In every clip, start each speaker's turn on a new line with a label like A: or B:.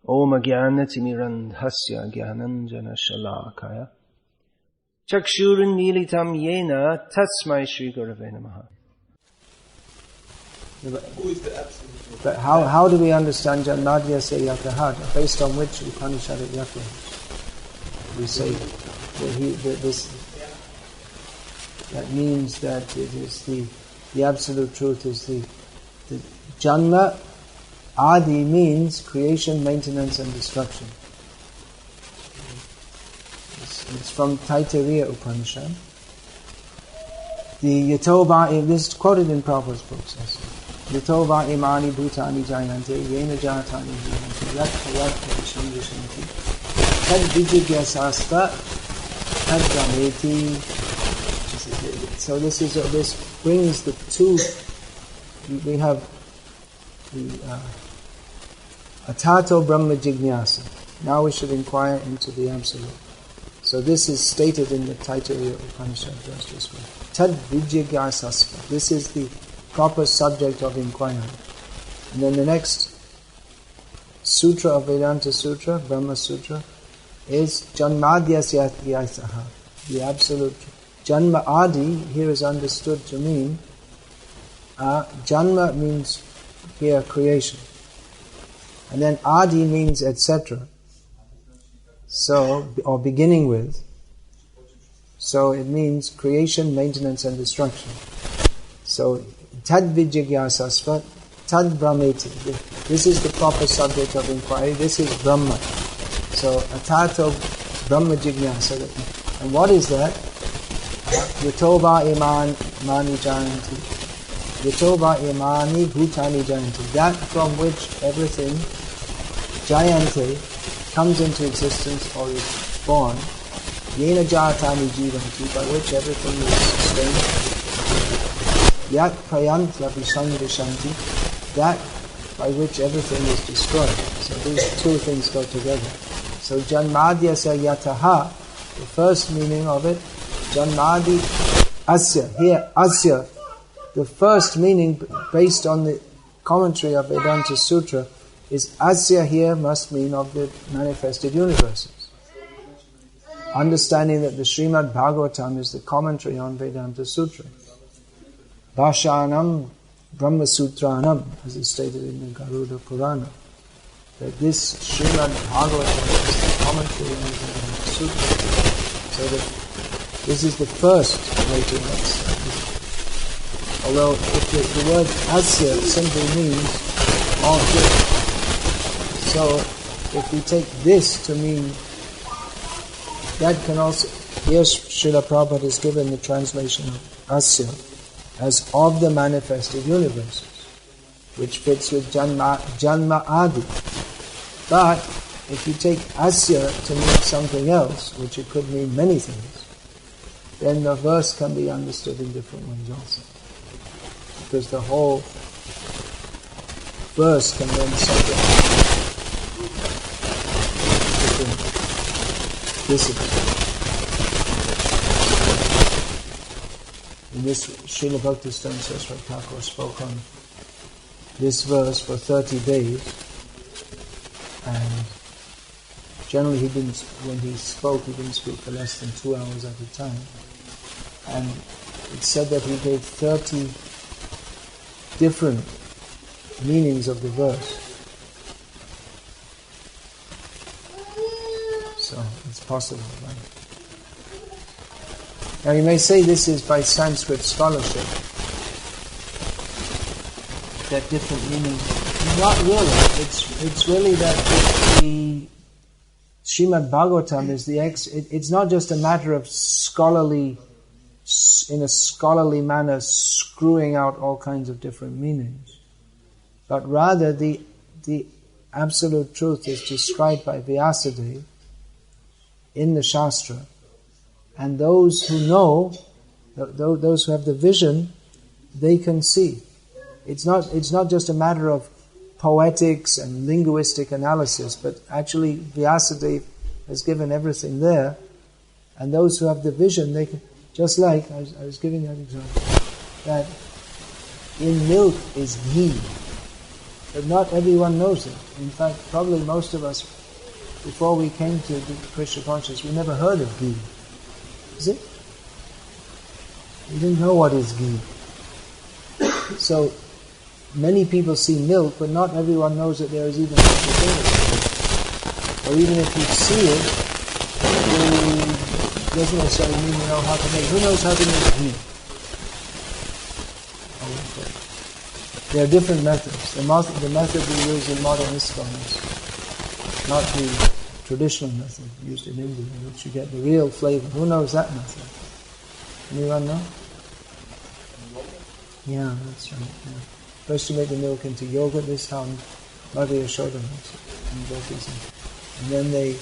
A: Om Jnanatimirandhasya Jnananjana Shalakaya Chakshurunmilitam Yena Tasmai Shri Gurave Namaha.
B: Who is the absolute?
C: But how do we understand Janmadhyasya Yataha, based on which Upanishad Yatha? We say that means that it is the absolute truth is the Janma Adi means creation, maintenance and destruction. It's from Taittiriya Upanishad. The Yatova, this is quoted in Prabhupada's books also. Yatova imani bhutani jayante yena jatani jivanti yat yat visham vishanti tad vijigyasasta tad gameti. So this brings the two. We have the atato brahma jignasa. Now we should inquire into the absolute. So this is stated in the Taittiriya Upanishad verse this way. Tad vijigyasasta. This is the proper subject of inquiry. And then the next sutra of Vedanta Sutra, Brahma Sutra, is Janmadhyasya Yataha, the absolute. Janma Adi here is understood to mean, Janma means here creation. And then Adi means etc. So, or beginning with. So it means creation, maintenance and destruction. So, Tad Vijigyasasva, Tad Brahmeti. This is the proper subject of inquiry. This is Brahma. So, Atato Brahma Jignasa. And what is that? Yatova imani jayanti. Yatova imani bhutani jayanti. That from which everything, jayante, comes into existence or is born. Yena jatani jivanti, by which everything is sustained. Yat prayant labhisang vishanti, that by which everything is destroyed. So these two things go together. So Janmadhyasya Yataha, the first meaning of it, Janmadi Asya. Here, Asya, the first meaning based on the commentary of Vedanta Sutra is Asya here must mean of the manifested universes. Understanding that the Srimad Bhagavatam is the commentary on Vedanta Sutra. Bhashanam Brahma Sutranam, as is stated in the Garuda Purana, that this Srimad Bhagavatam is the commentary on Vedanta Sutra. So that this is the first way to understand. Although if the word Asya simply means all good. So if we take this to mean, that can also, here Srila Prabhupada has given the translation of Asya as of the manifested universes, which fits with Janma Adi. But if you take Asya to mean something else, which it could mean many things, then the verse can be understood in different ways also. Because the whole verse can then subject different disciplines. In this, Srila Bhaktistan Saraswati Thakur spoke on this verse for 30 days, and generally when he spoke, he didn't speak for less than 2 hours at a time. And it said that he gave 30 different meanings of the verse. So it's possible, right? Now you may say this is by Sanskrit scholarship, that different meanings. Not really. It's really that the Srimad Bhagavatam is it's not just a matter of in a scholarly manner screwing out all kinds of different meanings, but rather the absolute truth is described by Vyasadeva in the Shastra. And those who know, those who have the vision, they can see. It's not just a matter of poetics and linguistic analysis, but actually Vyasadeva has given everything there. And those who have the vision, they can, just like, I was giving that example, that in milk is ghee. But not everyone knows it. In fact, probably most of us, before we came to the Krishna consciousness, we never heard of ghee. Is it? We didn't know what is ghee. So, many people see milk, but not everyone knows that there is even such a thing. Or even if you see it, it doesn't necessarily mean you know how to make it. Who knows how to make ghee? There are different methods. The method we use in modern Islam is not the traditional method used in India, in which you get the real flavor. Who knows that method? Anyone know? Yeah, that's right. Yeah. First you make the milk into yogurt. This is how Mother Yashoda makes it. And then they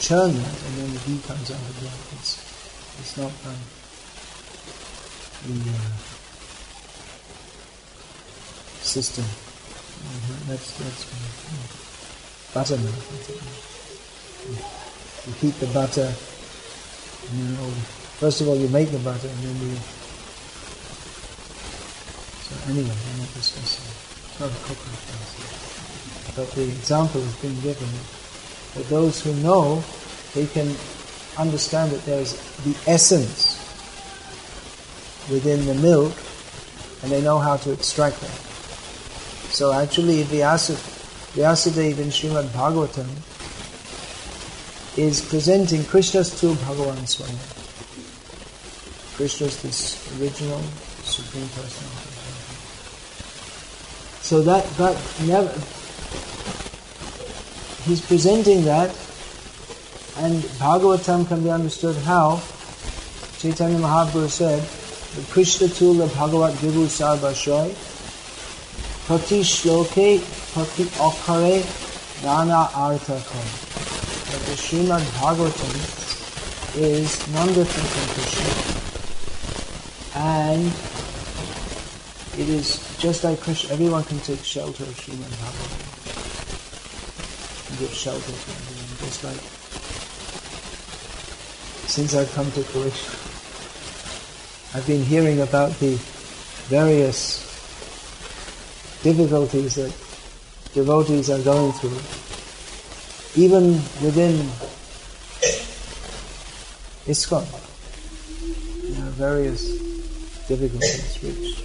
C: churn that, and then the ghee comes out of that. It's not the system. That's buttermilk. You heat the butter, and first of all you make the butter, and then you. So anyway, I'm not discussing. It's not a cooking process. But the example is being given. For those who know, they can understand that there's the essence within the milk, and they know how to extract that. So actually, Vyasadeva in Srimad Bhagavatam is presenting Krishna's true Bhagavan Swami. Krishna's this original Supreme Personality. So that never, he's presenting that, and Bhagavatam can be understood how Chaitanya Mahaprabhu said, the Krishna Tula Bhagavat Vibhu Sarvashoy Prati Shloke Prati Okkare Nana Artha Kam. That the Srimad Bhagavatam is non-different from Krishna, and it is just like Krishna. Everyone can take shelter of Srimad Bhagavatam and give shelter to everyone. Just like since I've come to Croatia, I've been hearing about the various difficulties that devotees are going through, even within ISKCON. There are various difficulties, which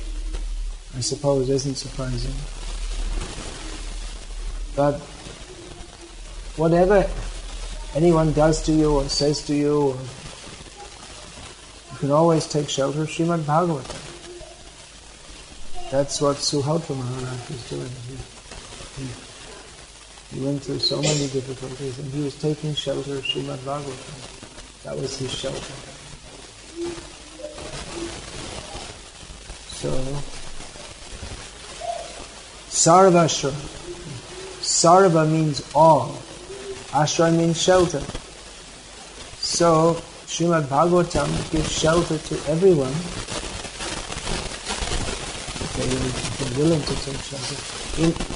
C: I suppose isn't surprising. But whatever anyone does to you or says to you, you can always take shelter of Srimad Bhagavatam. That's what Suhotra Maharaj was doing. He went through so many difficulties, and he was taking shelter of Srimad Bhagavatam. That was his shelter. So, Sarva Ashra. Sarva means all. Ashra means shelter. So, Srimad Bhagavatam gives shelter to everyone. If they're willing to take shelter.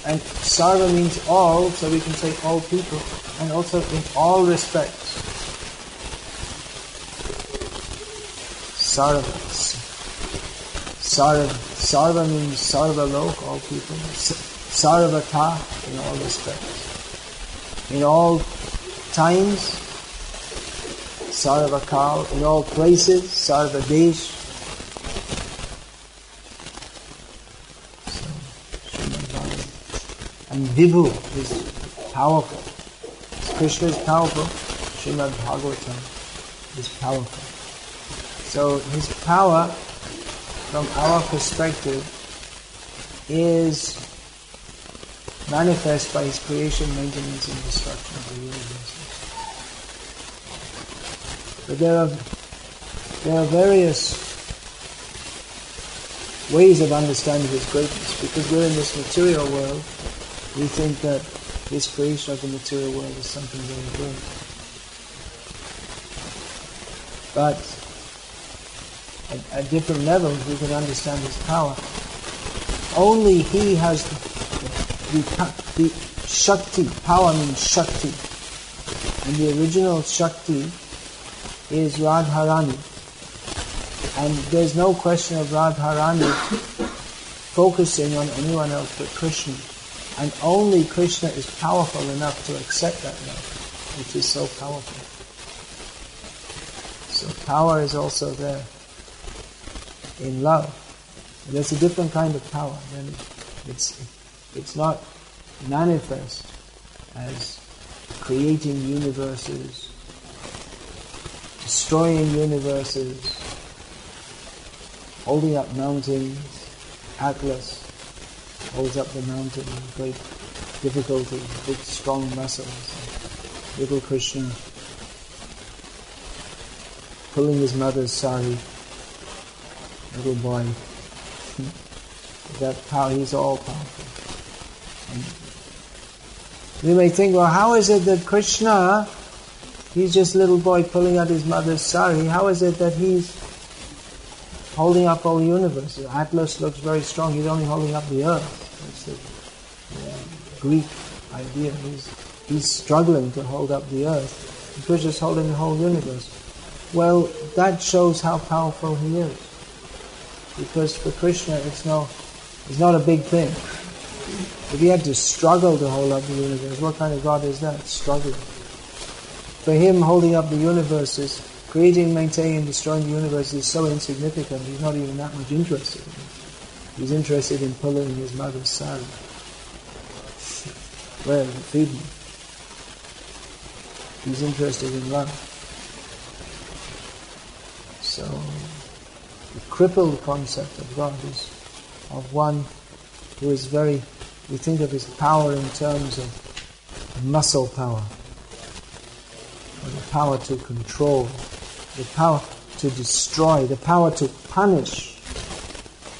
C: And Sarva means all, so we can take all people. And also in all respects. Sarva. Sarva means Sarva Lok, all people. Sarvata, in all respects. In all times, Sarvakal, in all places, Sarvadesh. And Vibhu is powerful. Krishna is powerful. Srimad Bhagavatam is powerful. So his power, from our perspective, is manifest by his creation, maintenance, and destruction of the universe. But there are various ways of understanding his greatness. Because we're in this material world, we think that his creation of the material world is something very great. But at different levels we can understand his power. Only he has the Shakti. Power means Shakti. And the original Shakti is Radharani. And there's no question of Radharani focusing on anyone else but Krishna. And only Krishna is powerful enough to accept that love, which is so powerful. So power is also there in love. And there's a different kind of power. And it's not manifest as creating universes, destroying universes, holding up mountains. Atlas holds up the mountain with great difficulty, big strong muscles. Little Krishna pulling his mother's sari, little boy. That power, he's all powerful. And we may think, well, how is it that Krishna, he's just a little boy pulling out his mother's sari, how is it that he's holding up all the universe? Atlas looks very strong, he's only holding up the earth. That's the Greek idea. He's struggling to hold up the earth. And Krishna's holding the whole universe. Well, that shows how powerful he is. Because for Krishna it's not a big thing. If he had to struggle to hold up the universe, what kind of God is that? Struggling. For him, holding up the universe is creating, maintaining, and destroying the universe is so insignificant, he's not even that much interested in it. He's interested in pulling his mother's sari. Well, feed me. He's interested in love. So, the crippled concept of God is of one who is we think of his power in terms of muscle power, or the power to control, the power to destroy, the power to punish.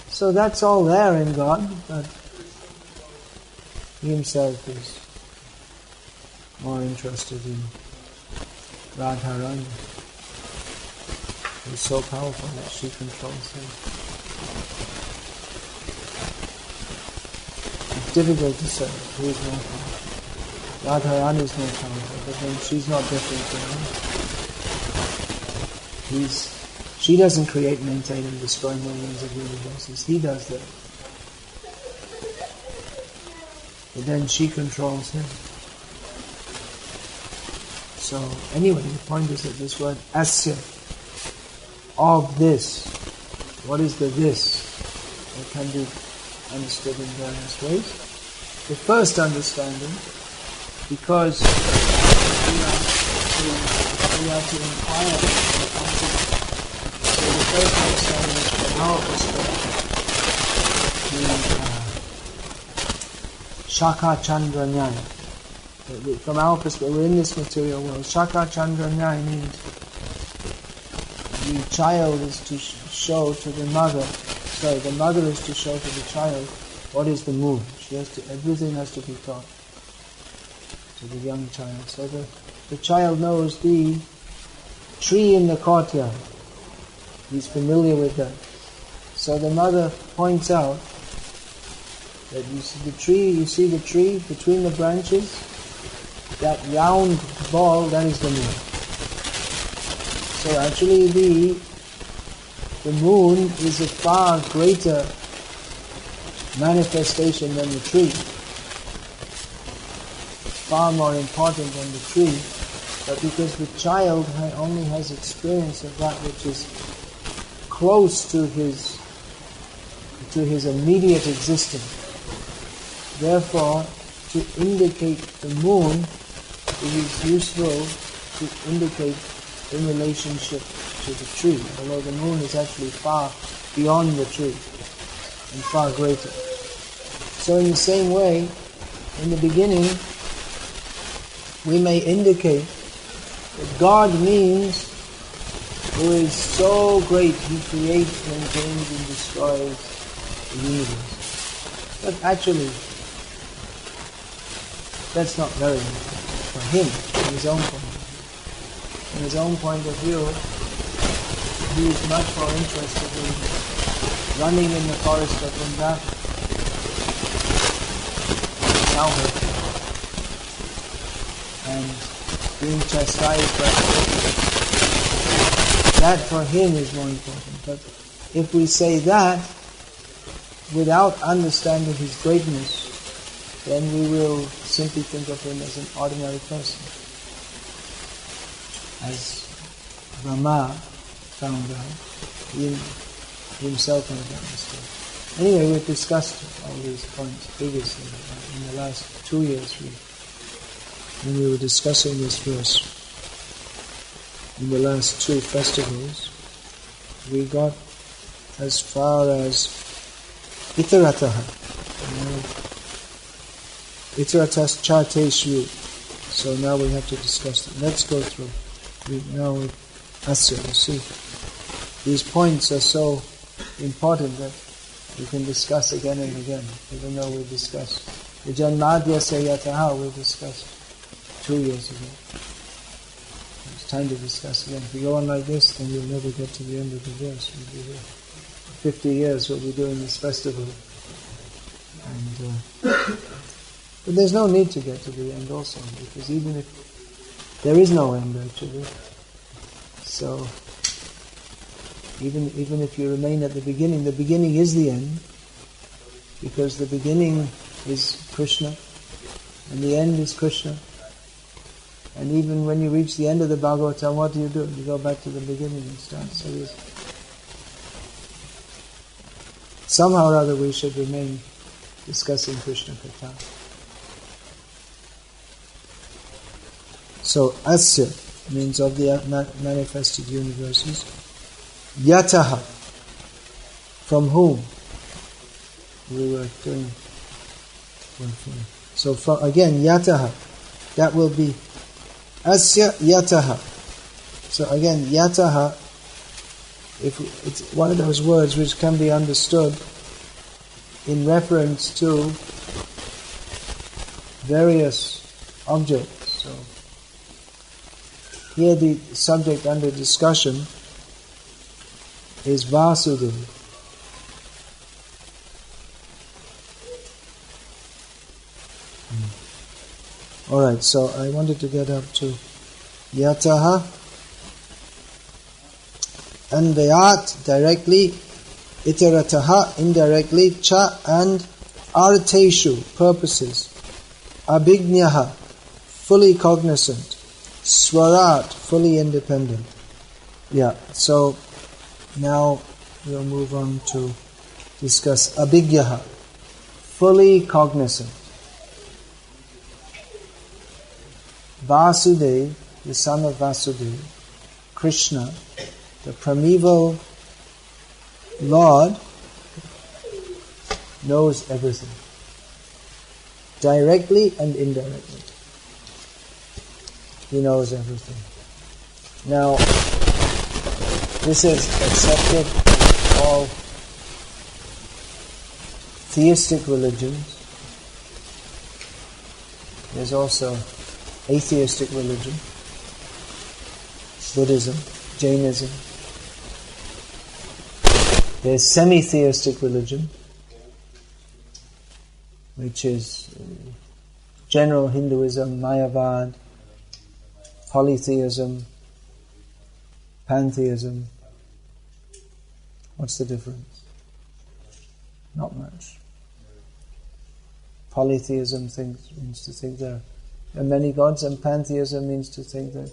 C: So that's all there in God, but he himself is more interested in Radharani, who is so powerful that she controls him. It's difficult to say who is more powerful. Radharani is more powerful, but then she's not different from him. She doesn't create, maintain and destroy millions of universes. He does that. But then she controls him. So anyway, the point is that this word asya, of this, what is the this? It can be understood in various ways. The first understanding, because we are to inquire into the concept. So the first understanding is from our perspective, Shaka Chandra Nyaya. From our perspective, we're in this material world. Shaka Chandra Nyaya means the child is to show to the mother, the mother is to show to the child what is the moon. Everything has to be taught to the young child. So the child knows the tree in the courtyard. He's familiar with that. So the mother points out that you see the tree between the branches, that round ball, that is the moon. So actually the moon is a far greater manifestation than the tree. Far more important than the tree. But because the child only has experience of that which is close to his immediate existence. Therefore, to indicate the moon, it is useful to indicate in relationship to the tree, although the moon is actually far beyond the tree and far greater. So in the same way, in the beginning, we may indicate that God means who is so great, he creates, maintains and destroys the universe. But actually, that's not very important for him, in his own point of view. In his own point of view, he is much more interested in running in the forest of Vrindavan, and being chastised by that for him is more important. But if we say that without understanding his greatness, then we will simply think of him as an ordinary person. As Brahma found out, he himself never understood. Anyway, we've discussed all these points previously. In the last 2 years, when we were discussing this verse, in the last 2 festivals, we got as far as Itarataha. Itaratas Charteshu. So now we have to discuss it. Let's go through. Now with Asya, you see. These points are so important that we can discuss again and again, even though we discussed the Janmadhyasya Yataha we discussed 2 years ago. It's time to discuss again. If we go on like this, then we'll never get to the end of the verse. We'll be here. 50 years we'll be doing this festival. And but there's no need to get to the end also, because even if there is no end actually, so even if you remain at the beginning is the end, because the beginning is Krishna and the end is Krishna. And even when you reach the end of the Bhagavatam, what do? You go back to the beginning and start. So somehow or other we should remain discussing Krishna Katha. So Asya means of the manifested universes. Yataha, from whom? We were doing. So again, Yataha, that will be Asya Yataha. So again, Yataha, if it's one of those words which can be understood in reference to various objects. So here the subject under discussion is Vasudeva. Alright, so I wanted to get up to Yataha, Anvayat, directly, Itarataha, indirectly, Cha, and Arteshu, purposes, Abhignyaha, fully cognizant, Swarat, fully independent. Yeah, so now we'll move on to discuss Abhigyaha, fully cognizant. Vasudeva, the son of Vasudeva, Krishna, the primeval Lord, knows everything, directly and indirectly. He knows everything. Now, this is accepted in all theistic religions. There's also atheistic religion, Buddhism, Jainism. There's semi-theistic religion, which is general Hinduism, Mayavad, polytheism, pantheism. What's the difference? Not much. Polytheism means to think there are many gods, and pantheism means to think that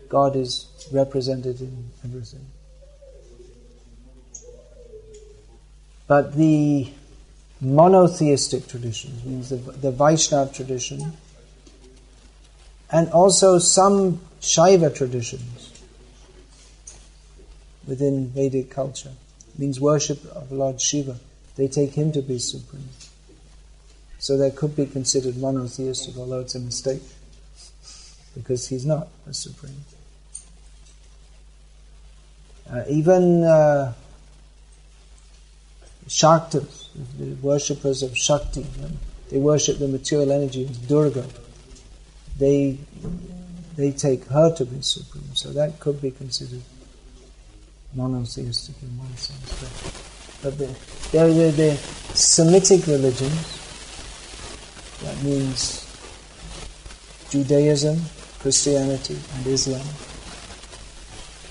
C: God is represented in everything. But the monotheistic traditions, means the Vaishnava tradition, and also some Shaiva traditions within Vedic culture, means worship of Lord Shiva. They take him to be supreme. So that could be considered monotheistic, although it's a mistake, because he's not a supreme. Even Shaktas, the worshippers of Shakti, they worship the material energy as Durga. They take her to be supreme, so that could be considered monotheistic in one sense. But the Semitic religions, that means Judaism, Christianity, and Islam,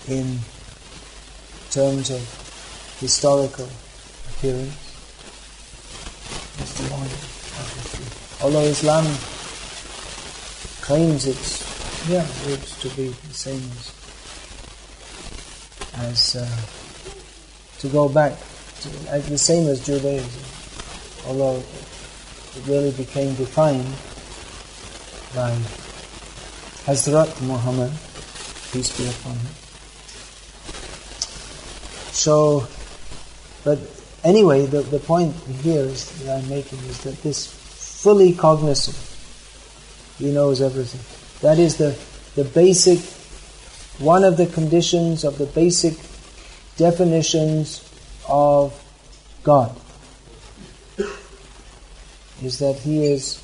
C: in terms of historical appearance. although Islam claims it's to be the same as to go back to the same as Judaism, although it really became defined by Hazrat Muhammad, peace be upon him. So, but anyway, the point here that I'm making is that this fully cognizant, he knows everything. That is the basic, one of the conditions of the basic definitions of God, is that He is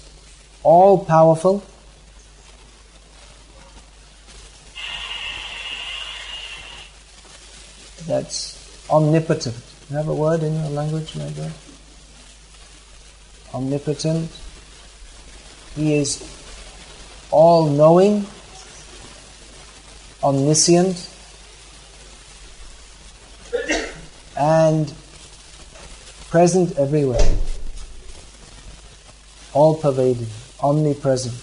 C: all-powerful, that's omnipotent. You have a word in your language like that? Omnipotent. He is all-knowing, omniscient, and present everywhere. All-pervading, omnipresent.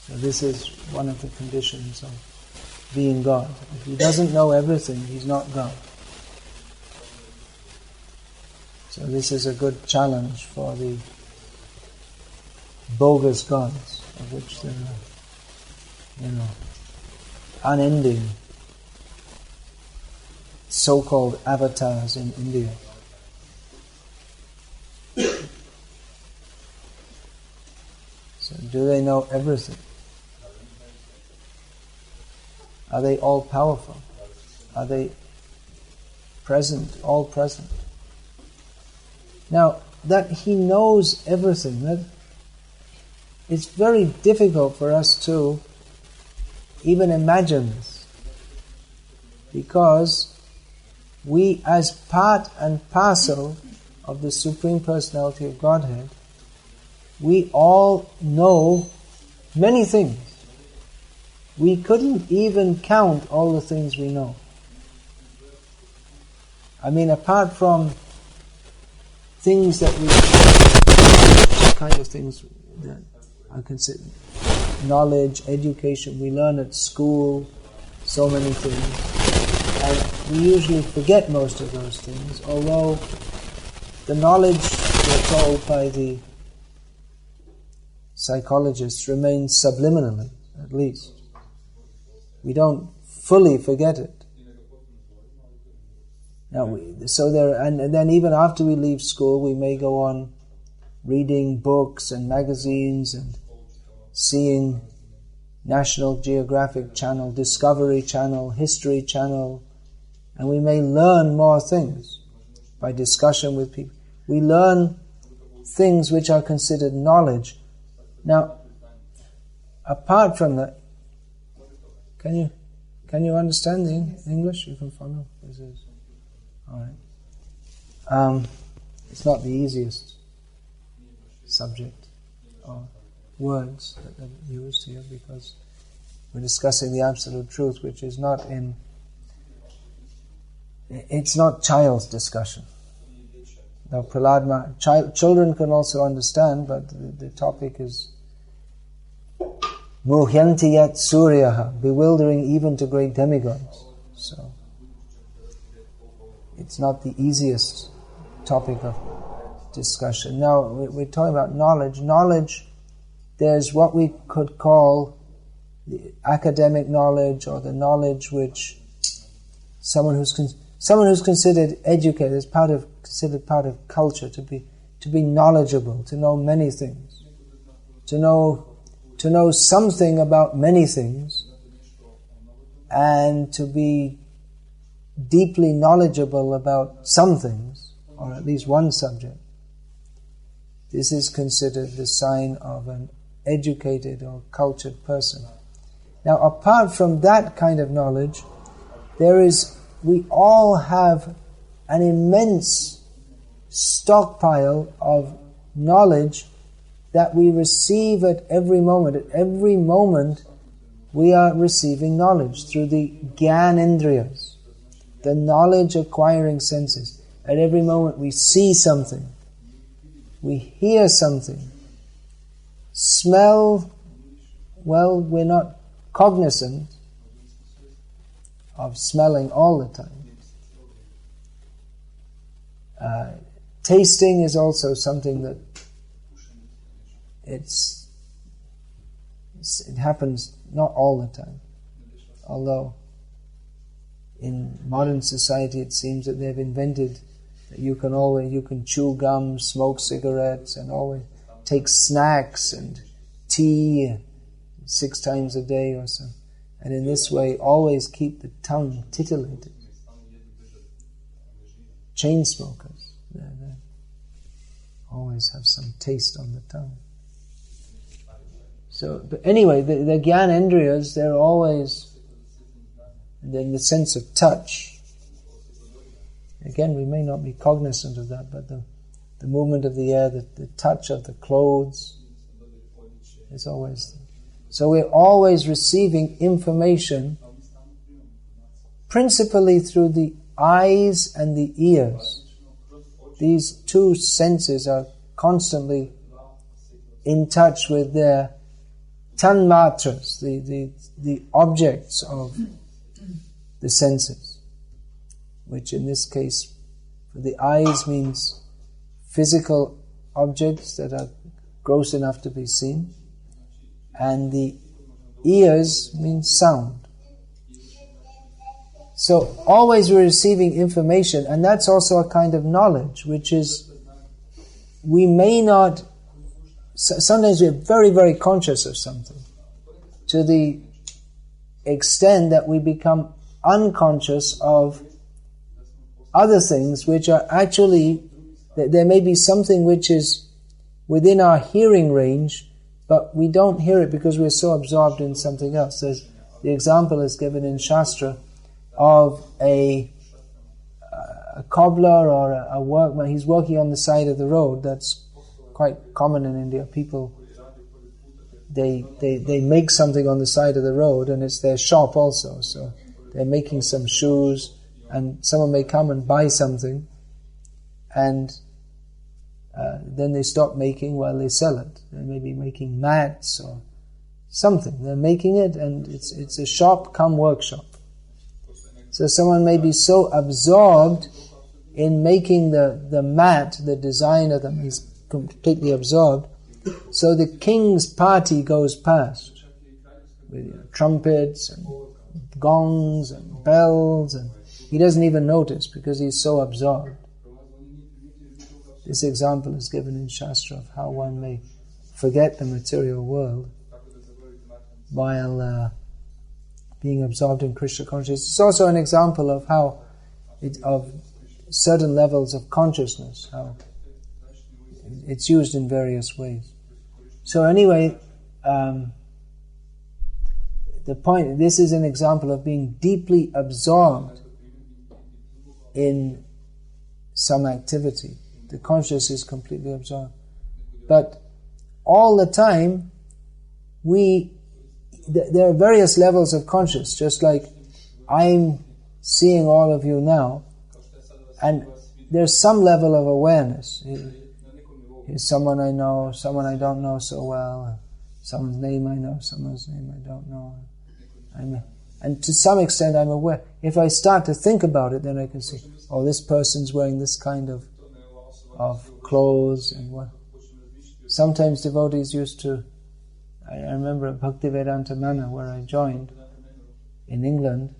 C: So this is one of the conditions of being God. If He doesn't know everything, He's not God. So this is a good challenge for the bogus gods, of which there are, unending so-called avatars in India. So do they know everything? Are they all powerful? Are they present, all present? Now, that He knows everything, that it's very difficult for us to even imagine this, because we, as part and parcel of the Supreme Personality of Godhead, we all know many things. We couldn't even count all the things we know. I mean, apart from things that we, kind of things that are considered knowledge, education, we learn at school, so many things. And we usually forget most of those things, although the knowledge, we're told by the psychologists, remains subliminally, at least. We don't fully forget it. Now, and then even after we leave school, we may go on reading books and magazines and seeing National Geographic Channel, Discovery Channel, History Channel, and we may learn more things by discussion with people. We learn things which are considered knowledge. Now, apart from that, can you understand the English? You can follow? This is all right. It's not the easiest subject or words that are used here, because we're discussing the absolute truth, which is not in. It's not child's discussion. Now, children can also understand, but the topic is Muhyanti yat suryaha, bewildering even to great demigods. So, it's not the easiest topic of discussion. Now, we're talking about knowledge. Knowledge, there's what we could call the academic knowledge, or the knowledge which someone who's considered educated is considered part of culture, to be knowledgeable, to know many things, to know something about many things, and to be deeply knowledgeable about some things, or at least one subject. This is considered the sign of an educated or cultured person. Now, apart from that kind of knowledge, we all have an immense stockpile of knowledge that we receive at every moment. At every moment, we are receiving knowledge through the Gyan Indriyas, the knowledge acquiring senses. At every moment we see something. we hear something, smell, well, we're not cognizant of smelling all the time. Tasting is also something that it happens not all the time. Although in modern society it seems that they've invented that you can chew gum, smoke cigarettes, and always take snacks and tea 6 times a day or so. And in this way always keep the tongue titillated. Chain smokers, they always have some taste on the tongue. So, but anyway, the Gyanendriyas, they're always in the sense of touch. Again, we may not be cognizant of that, but the movement of the air, the touch of the clothes is always there. So we're always receiving information principally through the eyes and the ears. These 2 senses are constantly in touch with their tanmatras, the objects of the senses, which in this case for the eyes means physical objects that are gross enough to be seen, and the ears means sound. So always we're receiving information, and that's also a kind of knowledge, which is, we may not, sometimes we're very, very conscious of something, to the extent that we become unconscious of other things which are actually, there may be something which is within our hearing range, but we don't hear it because we're so absorbed in something else. The example is given in Shastra of a cobbler or a workman. He's working on the side of the road. That's quite common in India. People, they make something on the side of the road, and it's their shop also. So they're making some shoes, and someone may come and buy something, and then they stop making while they sell it. They may be making mats or something. They're making it, and it's a shop come workshop. So someone may be so absorbed in making the mat, the design of them, he's completely absorbed. So the king's party goes past with trumpets and gongs and bells, and he doesn't even notice because he's so absorbed. This example is given in Shastra of how one may forget the material world while being absorbed in Krishna consciousness. It's also an example of how of certain levels of consciousness, how it's used in various ways. So anyway, the point, this is an example of being deeply absorbed in some activity. The conscious is completely absorbed. But all the time, there are various levels of conscious, just like I'm seeing all of you now, and there's some level of awareness. Here's someone I know, someone I don't know so well, someone's name I know, someone's name I don't know. And to some extent I'm aware. If I start to think about it, then I can see, oh, this person's wearing this kind of clothes, and what. Sometimes devotees used to, I remember at Bhaktivedanta Mana where I joined in England,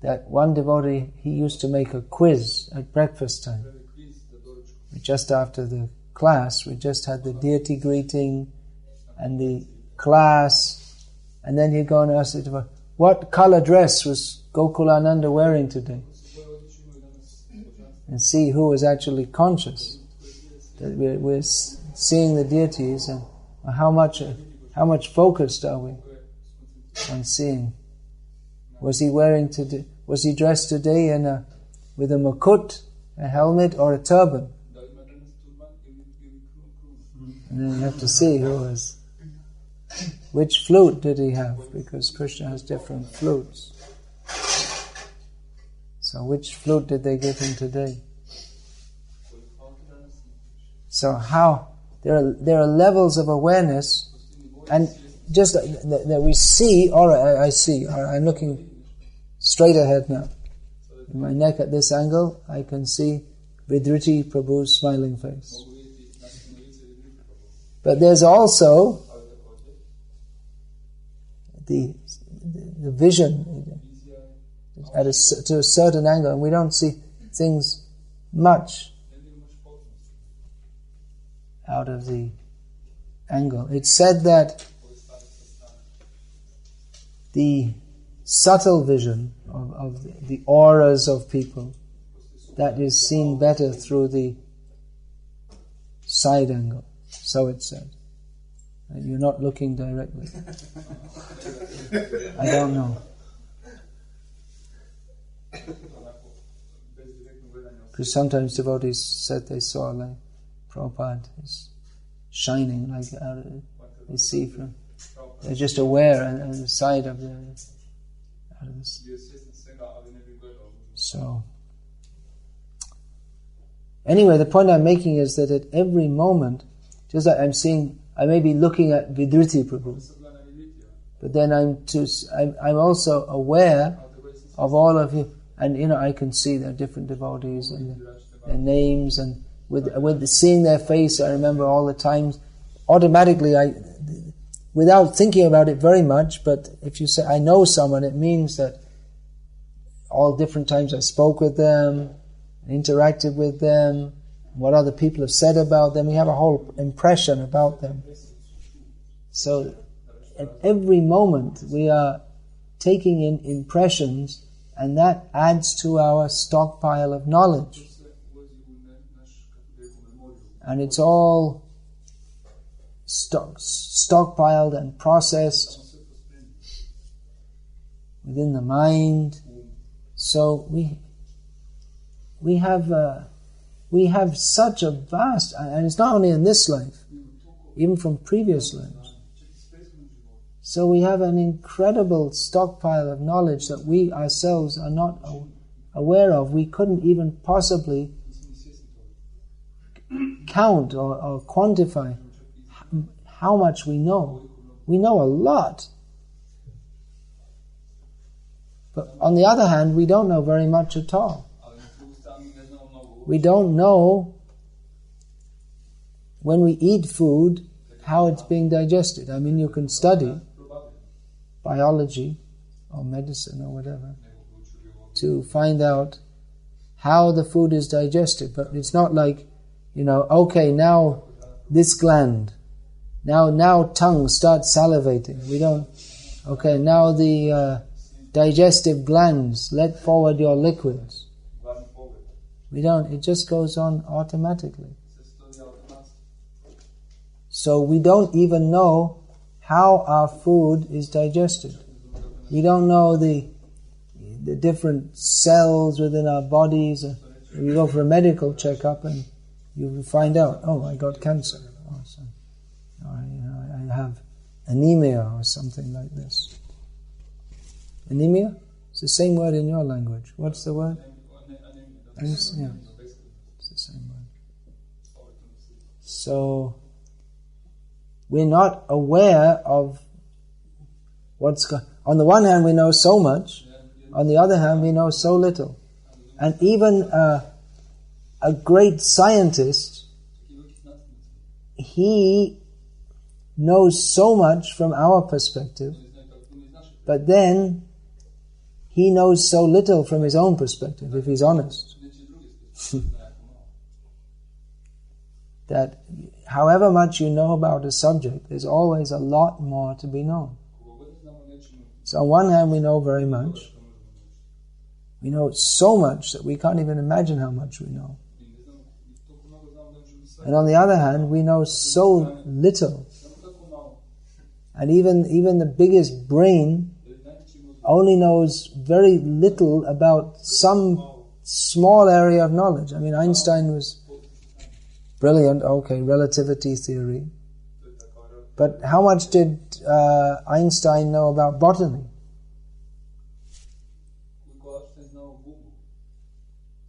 C: that one devotee, he used to make a quiz at breakfast time. Just after the class, we just had the deity greeting and the class, and then he'd go and ask the devotee, what color dress was Gokulananda wearing today? And see who was actually conscious. That we're seeing the deities, and how much focused are we on seeing? Was he dressed today with a makut, a helmet, or a turban? And then you have to see who was. Which flute did he have? Because Krishna has different flutes. So which flute did they give him today? So how there are levels of awareness, and just that we see. All right, I see. All right, I'm looking straight ahead now. In my neck at this angle, I can see Vidriti Prabhu's smiling face. But there's also the vision at to a certain angle, and we don't see things much out of the angle. It's said that the subtle vision of the auras of people, that is seen better through the side angle. So it's said. And you're not looking directly. I don't know. Because sometimes devotees said they saw like Prabhupada is shining like out of it. They see from, they're just aware on the side of the out of this. So anyway, the point I'm making is that at every moment, just like I'm seeing, I may be looking at Vidriti Prabhu, but then I'm also aware of all of you, and I can see their different devotees and their names, and with seeing their face, I remember all the times. Automatically, without thinking about it very much, but if you say I know someone, it means that all different times I spoke with them, interacted with them, what other people have said about them. We have a whole impression about them. So at every moment we are taking in impressions, and that adds to our stockpile of knowledge. And it's all stockpiled and processed within the mind. So we have such a vast, and it's not only in this life, even from previous lives. So we have an incredible stockpile of knowledge that we ourselves are not aware of. We couldn't even possibly count or quantify how much we know. We know a lot. But on the other hand, we don't know very much at all. We don't know when we eat food how it's being digested. I mean, you can study biology or medicine or whatever to find out how the food is digested, but it's not like, okay, now this gland, now tongue starts salivating. We don't, okay, now the digestive glands, let forward your liquids. We don't, it just goes on automatically. So we don't even know how our food is digested. We don't know the different cells within our bodies. You go for a medical checkup and you find out, I got cancer. I have anemia or something like this. Anemia? It's the same word in your language. What's the word? Yeah, it's the same word. So we're not aware of what's going on. On the one hand, we know so much. On the other hand, we know so little. And even a great scientist, he knows so much from our perspective, but then he knows so little from his own perspective, if he's honest. That however much you know about a subject, there's always a lot more to be known. So on one hand, we know very much. We know so much that we can't even imagine how much we know. And on the other hand, we know so little. And even the biggest brain only knows very little about some small area of knowledge. I mean, Einstein was brilliant, relativity theory. But how much did Einstein know about botany?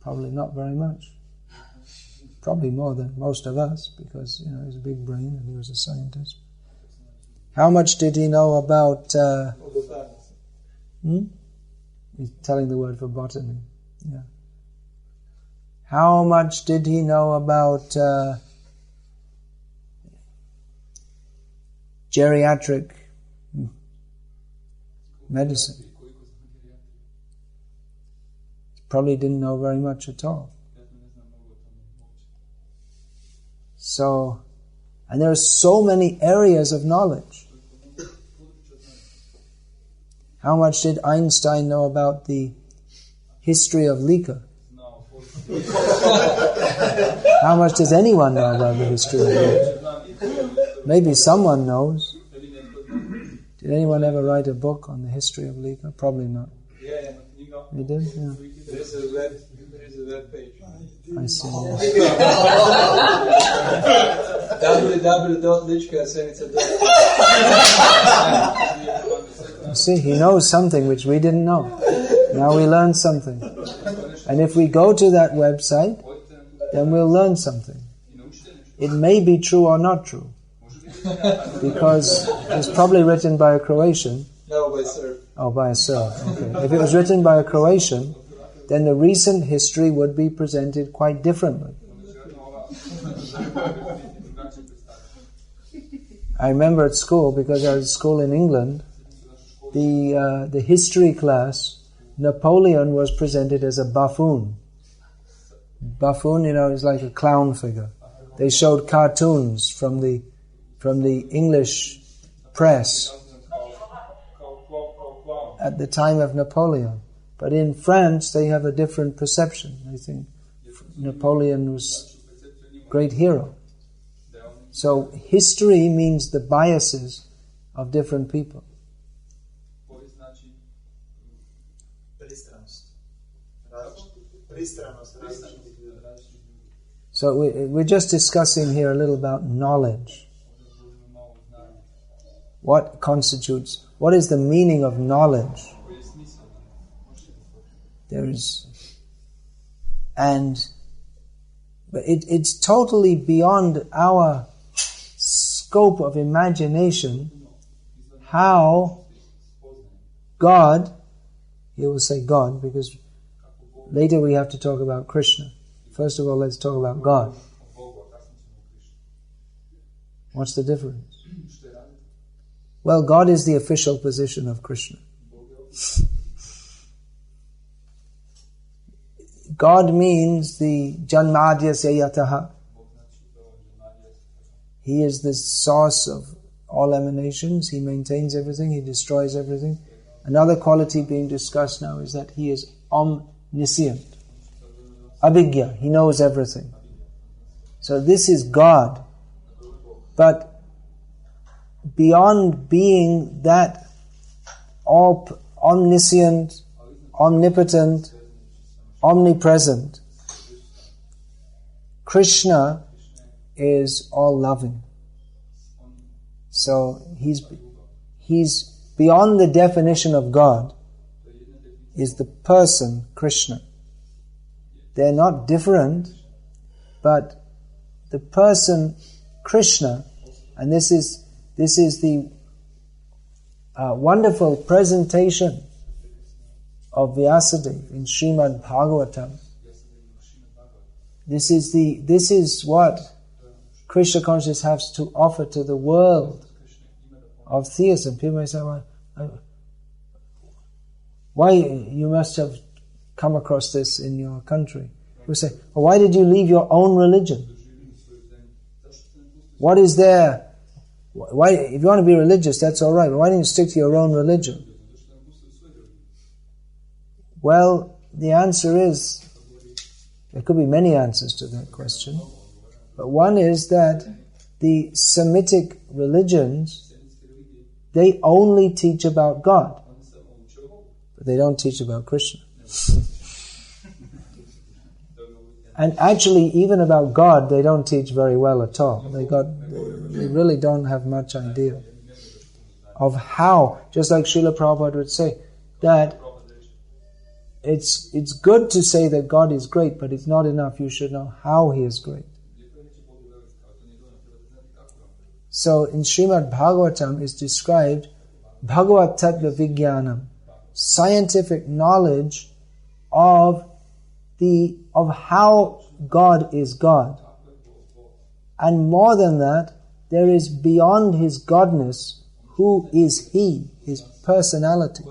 C: Probably not very much. probably more than most of us, because he was a big brain and he was a scientist. How much did he know about... He's telling the word for botany. Yeah. How much did he know about geriatric medicine? Probably didn't know very much at all. So, and there are so many areas of knowledge. How much did Einstein know about the history of Lika? How much does anyone know about the history of Lika? Maybe someone knows. Did anyone ever write a book on the history of Lika? Probably not.
B: Yeah.
C: You did? Yeah.
B: There is a web page.
C: I see.
B: www.lichka.com.
C: You see, he knows something which we didn't know. Now we learn something. And if we go to that website, then we'll learn something. It may be true or not true. Because it's probably written by a Croatian.
B: No, by Serb.
C: Oh, by a Serb. Okay. If it was written by a Croatian, then the recent history would be presented quite differently. I remember at school, because I was at school in England, the history class, Napoleon was presented as a buffoon. Buffoon, is like a clown figure. They showed cartoons from the English press at the time of Napoleon. But in France, they have a different perception. They think Napoleon was a great hero. So history means the biases of different people. So we're just discussing here a little about knowledge. What is the meaning of knowledge? But it's totally beyond our scope of imagination how God, he will say God, because later we have to talk about Krishna. First of all, let's talk about God. What's the difference? Well, God is the official position of Krishna. God means the Janmadhyasya Yataha. He is the source of all emanations. He maintains everything. He destroys everything. Another quality being discussed now is that He is omniscient. Abhigya. He knows everything. So this is God. But beyond being that all omniscient, omnipotent, omnipresent, Krishna is all loving. So he's beyond the definition of God, is the person Krishna. They're not different, but the person Krishna, and this is the wonderful presentation of Vyasadeva in Srimad Bhagavatam. This is what Krishna consciousness has to offer to the world of theism. People may say, why you must have come across this in your country. People say, why did you leave your own religion? What is there? Why, if you want to be religious, that's all right, but why don't you stick to your own religion? Well, the answer is, there could be many answers to that question, but one is that the Semitic religions, they only teach about God, but they don't teach about Krishna. And actually, even about God, they don't teach very well at all. They really don't have much idea of how, just like Srila Prabhupada would say, that it's good to say that God is great, but it's not enough. You should know how He is great. So in Srimad Bhagavatam is described Bhagavat Tattva Vijnanam, scientific knowledge of how God is God. And more than that, there is beyond His Godness, who is He, His personality.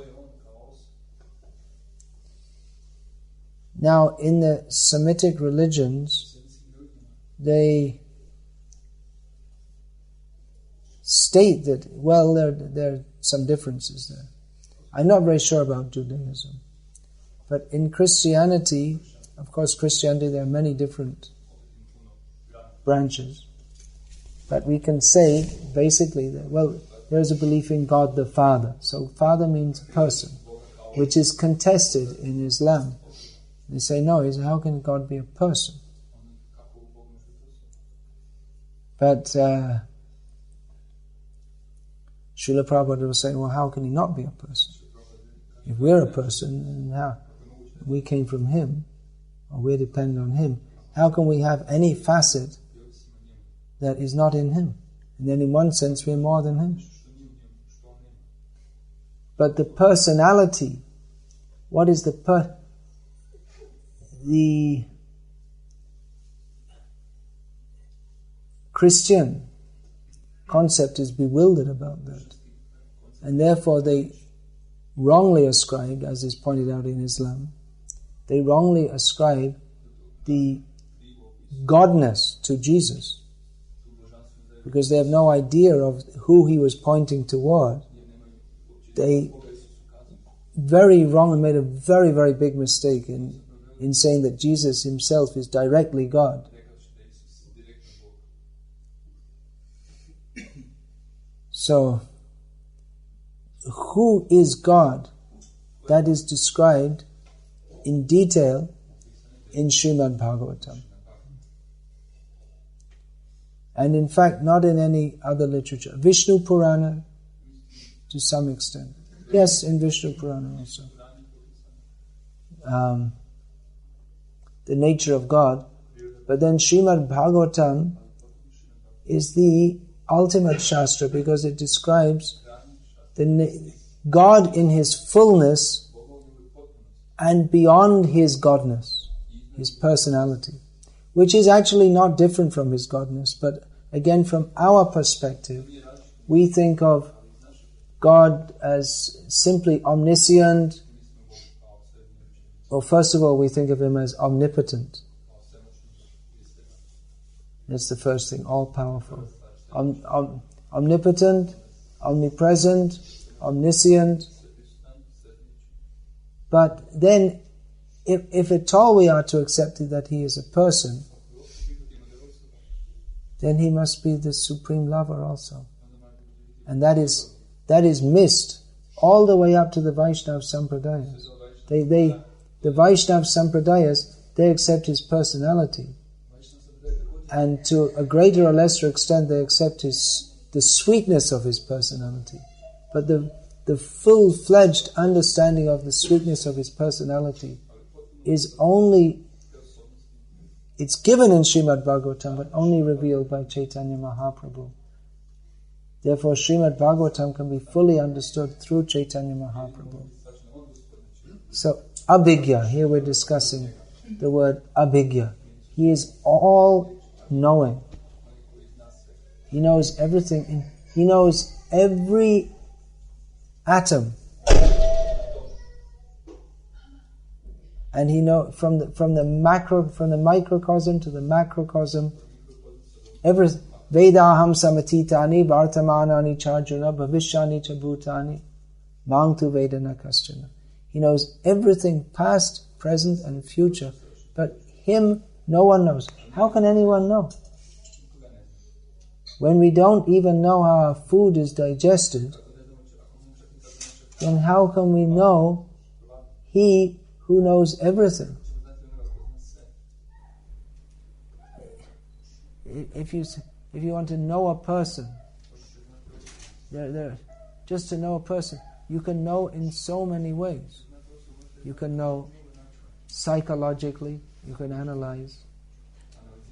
C: Now, in the Semitic religions, they state that, well, there are some differences there. I'm not very sure about Judaism. But in Christianity, of course, Christianity, there are many different branches. But we can say, basically, that, well, there's a belief in God the Father. So Father means person, which is contested in Islam. They say, no, how can God be a person? But Srila Prabhupada was saying, well, how can He not be a person? If we're a person, then how? We came from Him, or we're dependent on Him. How can we have any facet that is not in Him? And then in one sense, we're more than Him. But the personality, what is the Christian concept is bewildered about that. And therefore they wrongly ascribe, as is pointed out in Islam, they wrongly ascribe the godness to Jesus. Because they have no idea of who He was pointing toward. They very wrongly made a very, very big mistake in saying that Jesus Himself is directly God. So, who is God? That is described in detail in Srimad Bhagavatam. And in fact, not in any other literature. Vishnu Purana, to some extent. Yes, in Vishnu Purana also. The nature of God. But then Srimad Bhagavatam is the ultimate Shastra because it describes God in His fullness and beyond His godness, His personality, which is actually not different from His godness, but again from our perspective, we think of God as simply omniscient. Well, first of all, we think of Him as omnipotent. That's the first thing, all-powerful. Omnipotent, omnipresent, omniscient. But then, if at all we are to accept that He is a person, then He must be the supreme lover also. And that is missed all the way up to the Vaishnava Sampradayas. The Vaishnava Sampradayas, they accept His personality. And to a greater or lesser extent, they accept the sweetness of His personality. But the full-fledged understanding of the sweetness of His personality is only, it's given in Srimad Bhagavatam, but only revealed by Chaitanya Mahaprabhu. Therefore, Srimad Bhagavatam can be fully understood through Chaitanya Mahaprabhu. So, Abhigya, here we're discussing the word Abhigya. He is all-knowing. He knows everything. He knows every atom. And He knows from the microcosm to the macrocosm, everything. Vedaham samatitani vartamanani charjuna bhavishyani cha bhutani mangtu vedana kaschana. He knows everything past, present and future, but Him no one knows. How can anyone know? When we don't even know how our food is digested, then how can we know He who knows everything? If you want to know a person, just to know a person, you can know in so many ways. You can know psychologically, you can analyze.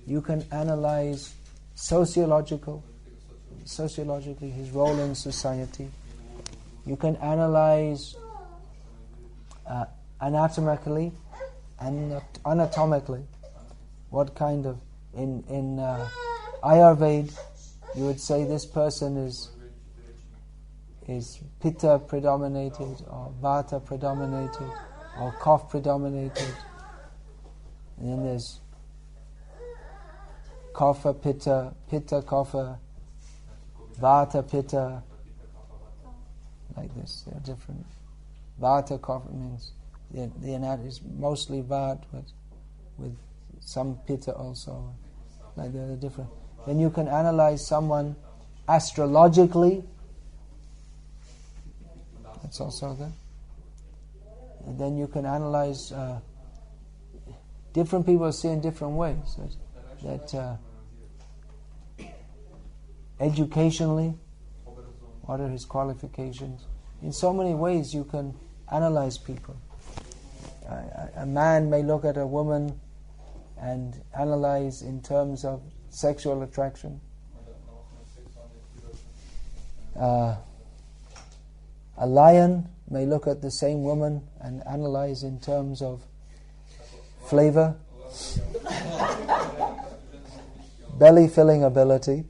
C: You can analyze sociological, sociologically his role in society. You can analyze anatomically and anatomically what kind of in Ayurveda you would say this person is pitta predominated or vata predominated or cough predominated, and then there's kapha pitta, pitta kapha, vata pitta, like this. They're different. Vata kapha means the anatomy is mostly vata, but with some pitta also. Like they're different. Then you can analyze someone astrologically. That's also there. And then you can analyze different people see in different ways. That educationally, what are his qualifications? In so many ways you can analyze people. A man may look at a woman and analyze in terms of sexual attraction. A lion may look at the same woman and analyze in terms of flavor, belly-filling ability.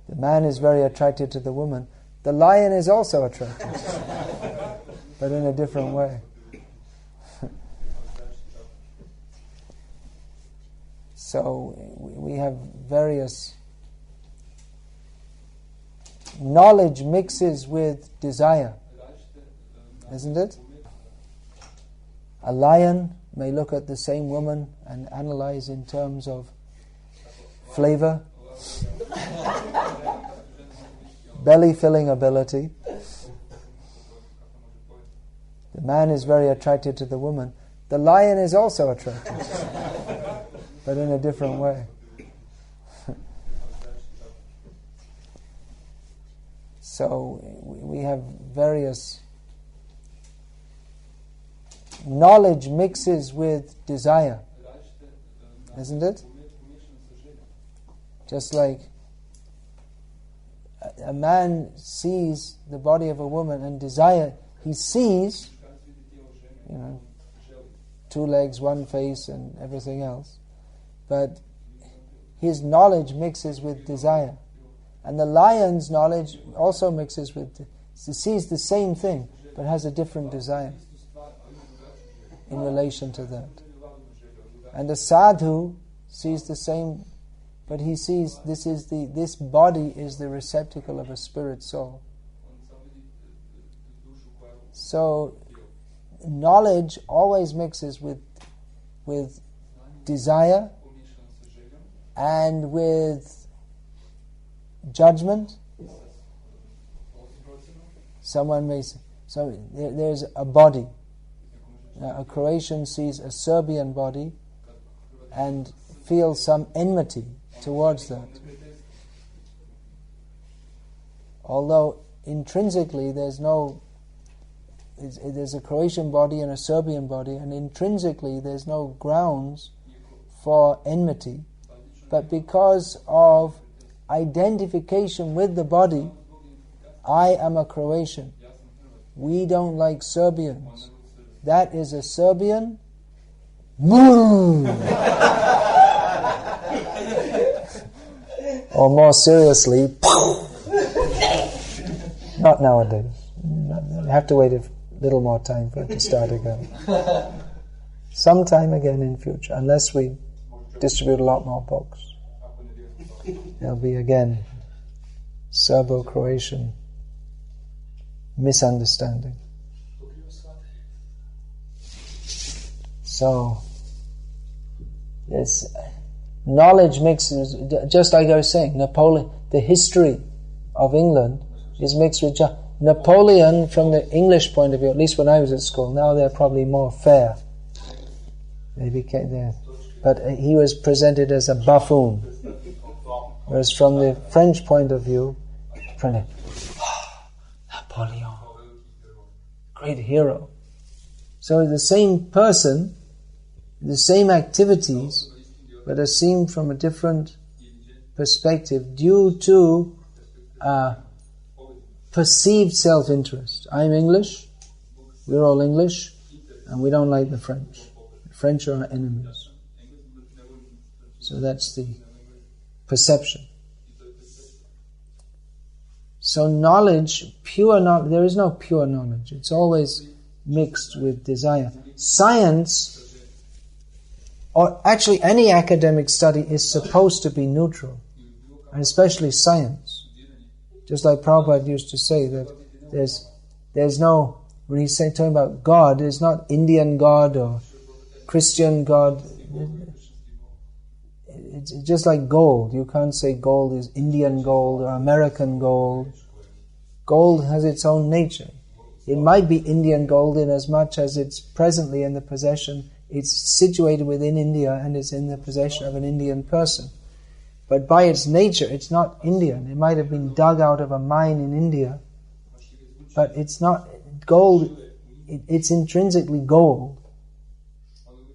C: The man is very attracted to the woman. The lion is also attracted, but in a different way. So we have various... Knowledge mixes with desire, isn't it? A lion may look at the same woman and analyze in terms of flavor, belly-filling ability. The man is very attracted to the woman. The lion is also attracted, but in a different way. So we have various... Knowledge mixes with desire, isn't it? Just like a man sees the body of a woman and desire, he sees, two legs, one face and everything else, but his knowledge mixes with desire. And the lion's knowledge also mixes with, sees the same thing, but has a different desire in relation to that. And the sadhu sees the same, but he sees this body is the receptacle of a spirit soul. So knowledge always mixes with desire and with judgment. Someone may say, so there's a body. Now, a Croatian sees a Serbian body and feels some enmity towards that. Although intrinsically there's a Croatian body and a Serbian body, and intrinsically there's no grounds for enmity, but because of identification with the body, I am a Croatian. We don't like Serbians. That is a Serbian. Or more seriously, not nowadays. You have to wait a little more time for it to start again. Sometime again in future, unless we distribute a lot more books. There'll be again Serbo-Croatian misunderstanding. So, this knowledge mixes, just like I was saying, Napoleon, the history of England is mixed with Napoleon from the English point of view, at least when I was at school. Now they're probably more fair. They became there. But he was presented as a buffoon. Whereas from the French point of view, Napoleon, great hero. So the same person, the same activities, but are seen from a different perspective due to perceived self-interest. I'm English, we're all English, and we don't like the French. The French are our enemies. So that's the perception. So knowledge, pure knowledge, there is no pure knowledge. It's always mixed with desire. Science, or actually any academic study, is supposed to be neutral, and especially science. Just like Prabhupada used to say that there's no, when he's talking about God, it's not Indian God or Christian God. It's just like gold. You can't say gold is Indian gold or American gold. Gold has its own nature. It might be Indian gold in as much as it's presently in the possession, it's situated within India and it's in the possession of an Indian person. But by its nature, it's not Indian. It might have been dug out of a mine in India, but it's not gold. It's intrinsically gold,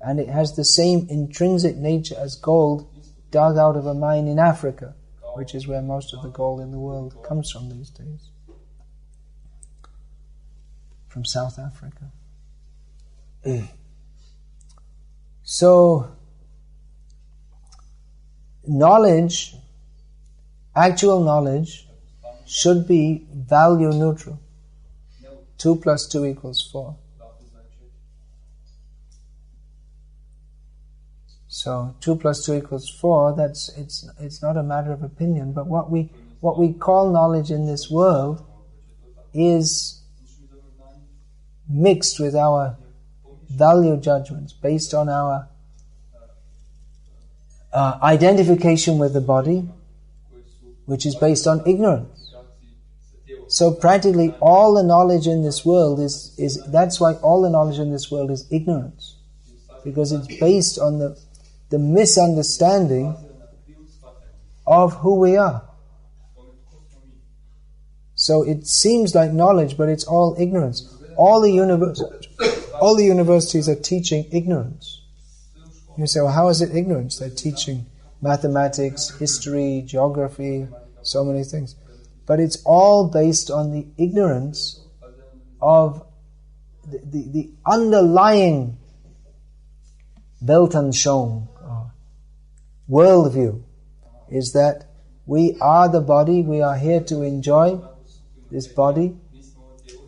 C: and it has the same intrinsic nature as gold dug out of a mine in Africa, which is where most of the gold in the world comes from these days. From South Africa. So, knowledge, actual knowledge, should be value neutral. 2 + 2 = 4. So 2 + 2 = 4. It's not a matter of opinion. But what we call knowledge in this world is mixed with our value judgments based on our identification with the body, which is based on ignorance. So practically all the knowledge in this world is that's why all the knowledge in this world is ignorance, because it's based on the misunderstanding of who we are. So it seems like knowledge, but it's all ignorance. All the universities are teaching ignorance. You say, well, how is it ignorance? They're teaching mathematics, history, geography, so many things. But it's all based on the ignorance of the underlying Weltanschauung, worldview, is that we are the body, we are here to enjoy this body.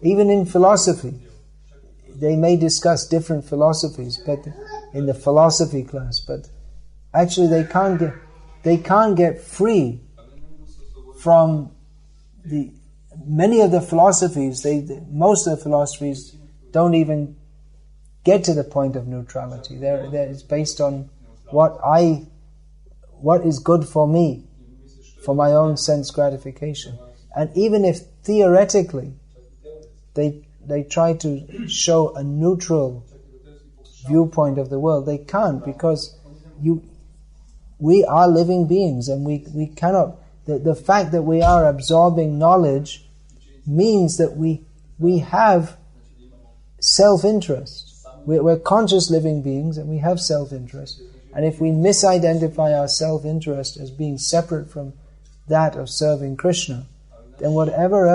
C: Even in philosophy, they may discuss different philosophies, but in the philosophy class, but actually they can't get free from many of the philosophies. Most of the philosophies don't even get to the point of neutrality. It's based on what is good for me, for my own sense gratification. And even if theoretically they try to show a neutral viewpoint of the world, they can't, because we are living beings, and we cannot. The fact that we are absorbing knowledge means that we have self-interest. We're conscious living beings, and we have self-interest. And if we misidentify our self-interest as being separate from that of serving Krishna, then whatever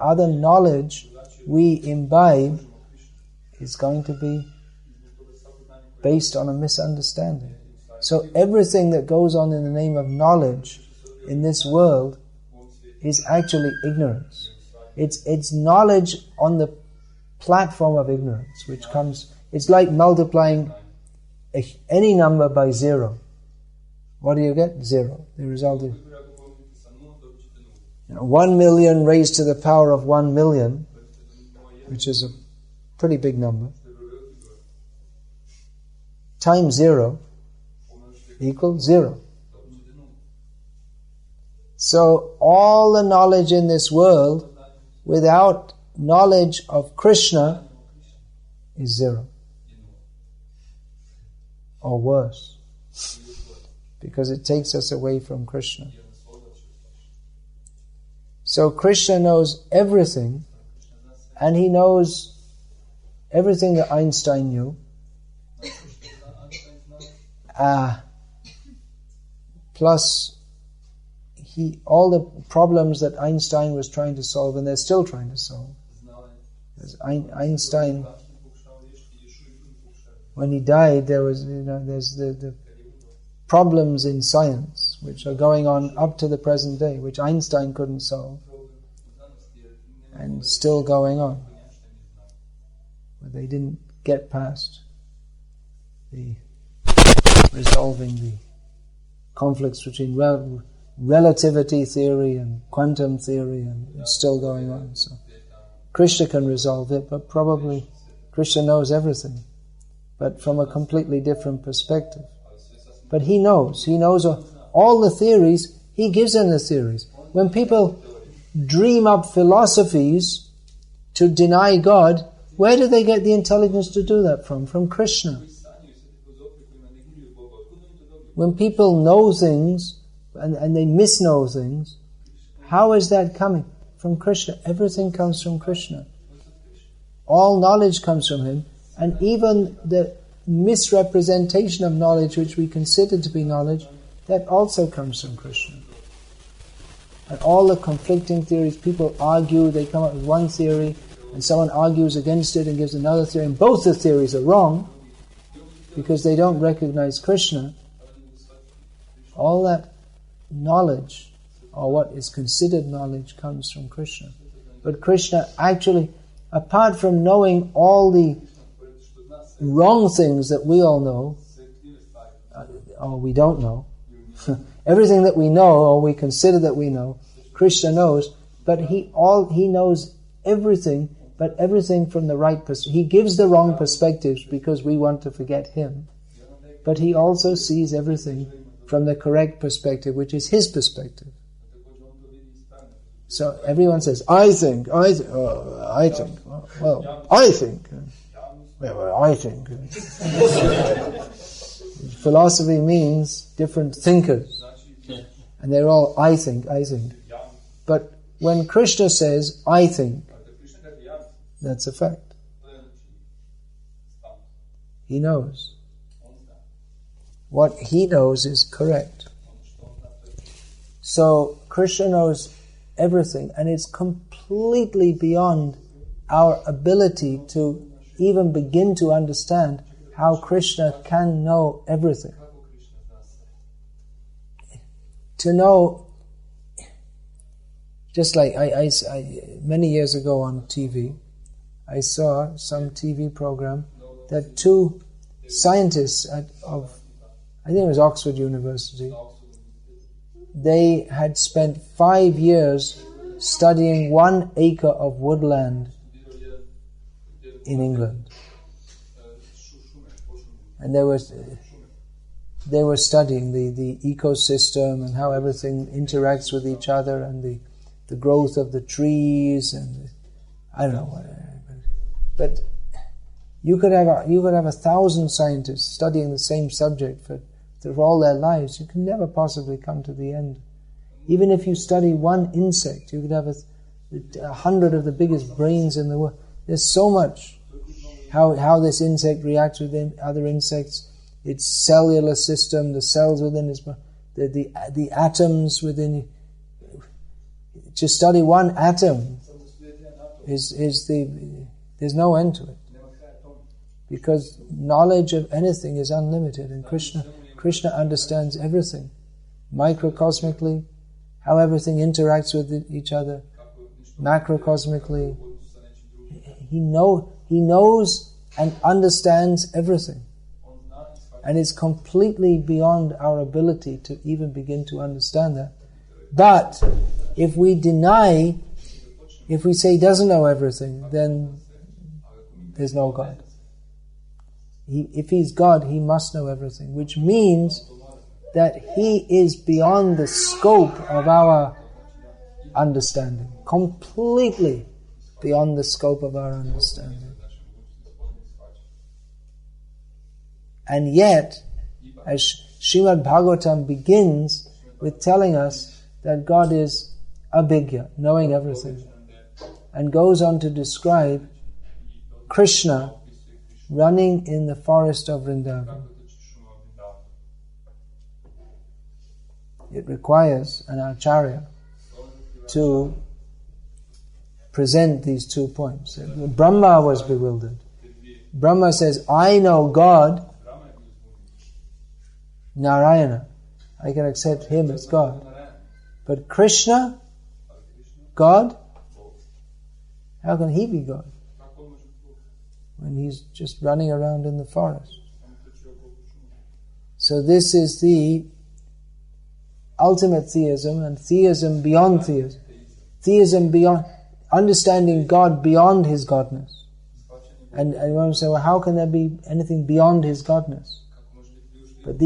C: other knowledge we imbibe is going to be based on a misunderstanding. So everything that goes on in the name of knowledge in this world is actually ignorance. It's knowledge on the platform of ignorance, which comes. It's like multiplying any number by 0. What do you get? 0. The result is 1 million raised to the power of 1 million, which is a pretty big number, times 0 equals 0. So all the knowledge in this world, without knowledge of Krishna, is 0. Or worse, because it takes us away from Krishna. So Krishna knows everything, and he knows everything that Einstein knew, plus all the problems that Einstein was trying to solve, and they're still trying to solve. Einstein, when he died, there's the problems in science which are going on up to the present day, which Einstein couldn't solve, and still going on. But they didn't get past the resolving the conflicts between relativity theory and quantum theory, and it's still going on. So Krishna can resolve it, but probably Krishna knows everything, but from a completely different perspective. But he knows all the theories. He gives them the theories. When people dream up philosophies to deny God, where do they get the intelligence to do that from? From Krishna. When people know things and they misknow things, how is that coming? From Krishna. Everything comes from Krishna. All knowledge comes from Him, and even the misrepresentation of knowledge which we consider to be knowledge, that also comes from Krishna. And all the conflicting theories, people argue, they come up with one theory, and someone argues against it and gives another theory, and both the theories are wrong, because they don't recognize Krishna. All that knowledge, or what is considered knowledge, comes from Krishna. But Krishna actually, apart from knowing all the wrong things that we all know, or we don't know, everything that we know or we consider that we know, Krishna knows, but He knows everything, but everything from the right perspective. He gives the wrong perspectives because we want to forget Him, but He also sees everything from the correct perspective, which is His perspective. So everyone says, I think. Well, I think. Philosophy means different thinkers. And they're all, I think. But when Krishna says, I think, that's a fact. He knows. What He knows is correct. So Krishna knows everything, and it's completely beyond our ability to even begin to understand how Krishna can know everything. To know, just like I many years ago on TV, I saw some TV program that two scientists of, I think it was Oxford University, they had spent 5 years studying 1 acre of woodland in England. And they were studying the ecosystem and how everything interacts with each other, and the growth of the trees, and I don't know what. But you could have 1,000 scientists studying the same subject for all their lives. You can never possibly come to the end. Even if you study one insect, you could have 100 of the biggest brains in the world. There's so much. How this insect reacts with other insects, its cellular system, the cells within its the atoms within. To study one atom there's no end to it, because knowledge of anything is unlimited, and Krishna understands everything, microcosmically, how everything interacts with each other, macrocosmically. He knows and understands everything. And it's completely beyond our ability to even begin to understand that. But if we deny, if we say He doesn't know everything, then there's no God. If He's God, He must know everything, which means that He is beyond the scope of our understanding, completely beyond the scope of our understanding. And yet, as Srimad Bhagavatam begins with telling us that God is abhigya, knowing everything, and goes on to describe Krishna running in the forest of Vrindavan. it requires an acharya to present these 2 points. Brahma was bewildered. Brahma says, I know God, Narayana. I can accept him as God. But Krishna, God, how can he be God? When he's just running around in the forest. So this is the ultimate theism, and theism beyond theism. Theism beyond, understanding God beyond his godness. And I want to say, well, how can there be anything beyond his godness? But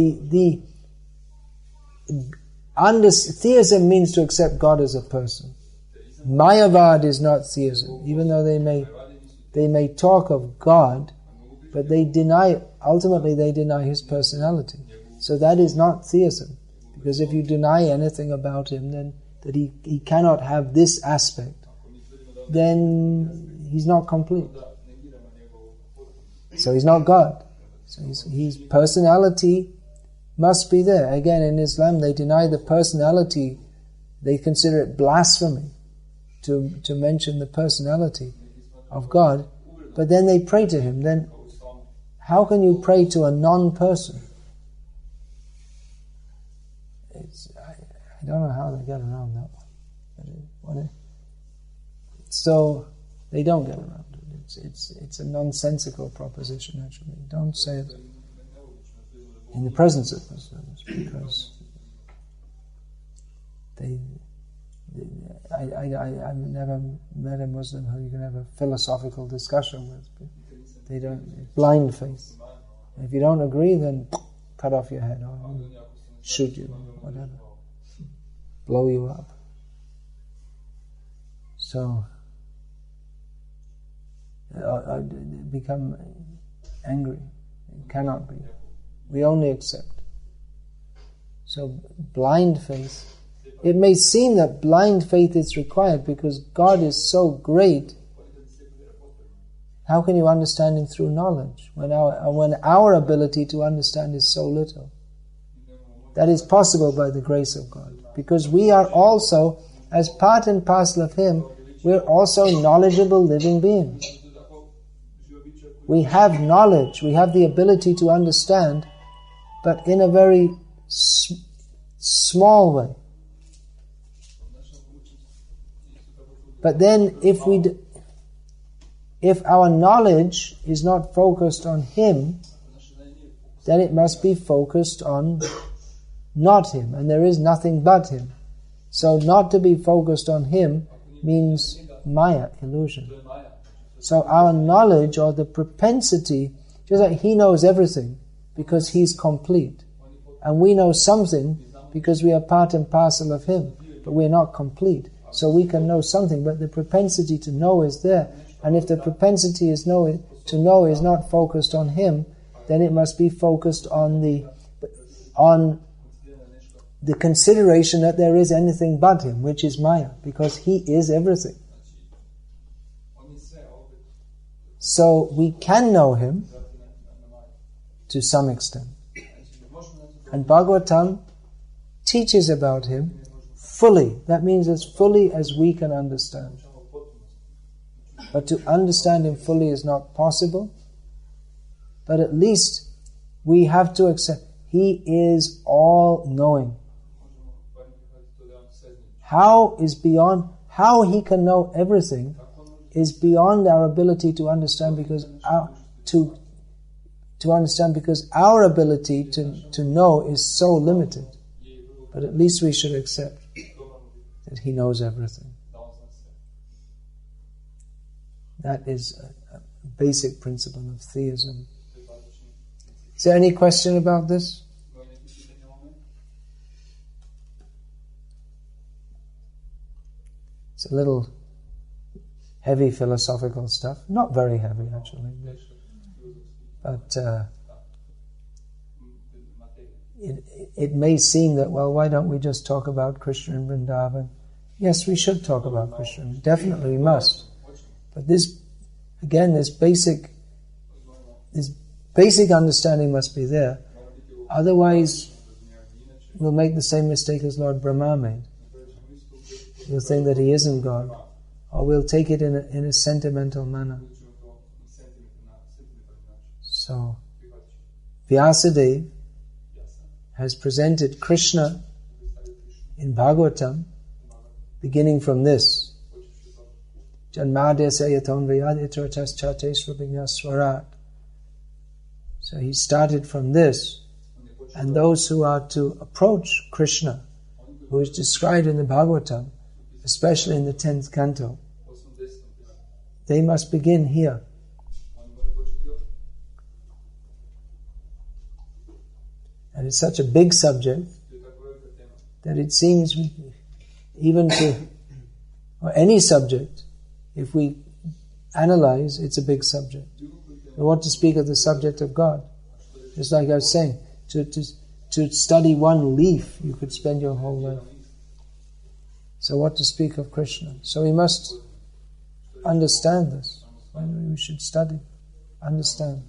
C: theism means to accept God as a person. Mayavad is not theism, even though they may talk of God, but ultimately they deny his personality. So that is not theism, because if you deny anything about him, then that he cannot have this aspect, then he's not complete. So he's not God. So his personality must be there. Again, in Islam, they deny the personality. They consider it blasphemy to mention the personality of God. But then they pray to him. Then how can you pray to a non-person? I don't know how they get around that one. So they don't get around it. It's a nonsensical proposition, actually. Don't say it in the presence of Muslims, because I've never met a Muslim who you can have a philosophical discussion with. They don't, blind faith. If you don't agree, then cut off your head or shoot you, whatever, blow you up. So become angry. It cannot be. We only accept. So blind faith, it may seem that blind faith is required because God is so great. How can you understand him through knowledge when our ability to understand is so little? That is possible by the grace of God, because we are also, as part and parcel of him, we're also knowledgeable living beings. We have knowledge, we have the ability to understand, but in a very small way. But then if our knowledge is not focused on him, then it must be focused on not him, and there is nothing but him. So not to be focused on him means maya, illusion. So our knowledge, or the propensity, just like he knows everything because he's complete, and we know something because we are part and parcel of him, but we're not complete. So we can know something, but the propensity to know is there. And if the propensity to know is not focused on him, then it must be focused on the consideration that there is anything but him, which is maya, because he is everything. So we can know him to some extent. And Bhagavatam teaches about him fully. That means as fully as we can understand. But to understand him fully is not possible. But at least we have to accept he is all-knowing. How he can know everything is beyond our ability to understand, because our ability to know is so limited. But at least we should accept that he knows everything. That is a basic principle of theism. Is there any question about this? It's a little heavy philosophical stuff. Not very heavy, actually. But it may seem that, well, why don't we just talk about Krishna and Vrindavan? Yes, we should talk about Krishna. Definitely we must. But this basic understanding must be there. Otherwise, we'll make the same mistake as Lord Brahma made. We'll think that he isn't God, or we'll take it in a sentimental manner. So, Vyasadeva has presented Krishna in Bhagavatam, beginning from this. Janmadesya yatonvayad itratas chates swarat. So he started from this, and those who are to approach Krishna, who is described in the Bhagavatam, especially in the 10th canto, they must begin here. And it's such a big subject that it seems even or any subject, if we analyze, it's a big subject. We want to speak of the subject of God. Just like I was saying, to study one leaf, you could spend your whole life. So what to speak of Krishna? So we must understand this. We should study, understand.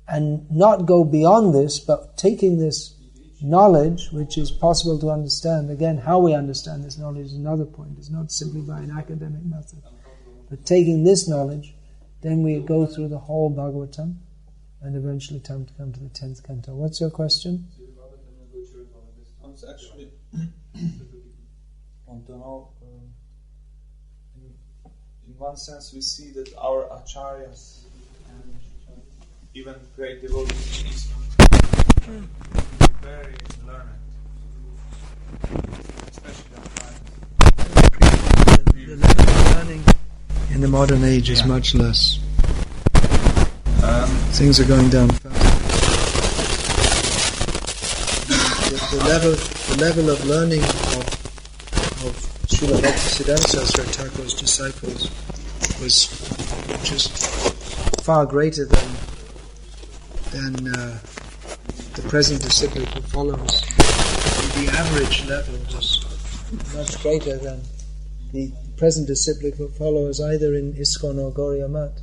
C: And not go beyond this, but taking this knowledge, which is possible to understand. Again, how we understand this knowledge is another point. It's not simply by an academic method. But taking this knowledge, then we go through the whole Bhagavatam, and eventually come to the 10th canto. What's your question?
D: Actually, want to know, in one sense we see that our acharyas and even great devotees in Islam very learned, especially
C: The level of learning in the modern age is much less. Things are going down fast. The level of learning of Srila Bhaktisiddhanta Saraswati Thakur's disciples was just far greater than the present disciplical followers. The average level was much greater than the present disciplical followers either in ISKCON or Gauriya Math.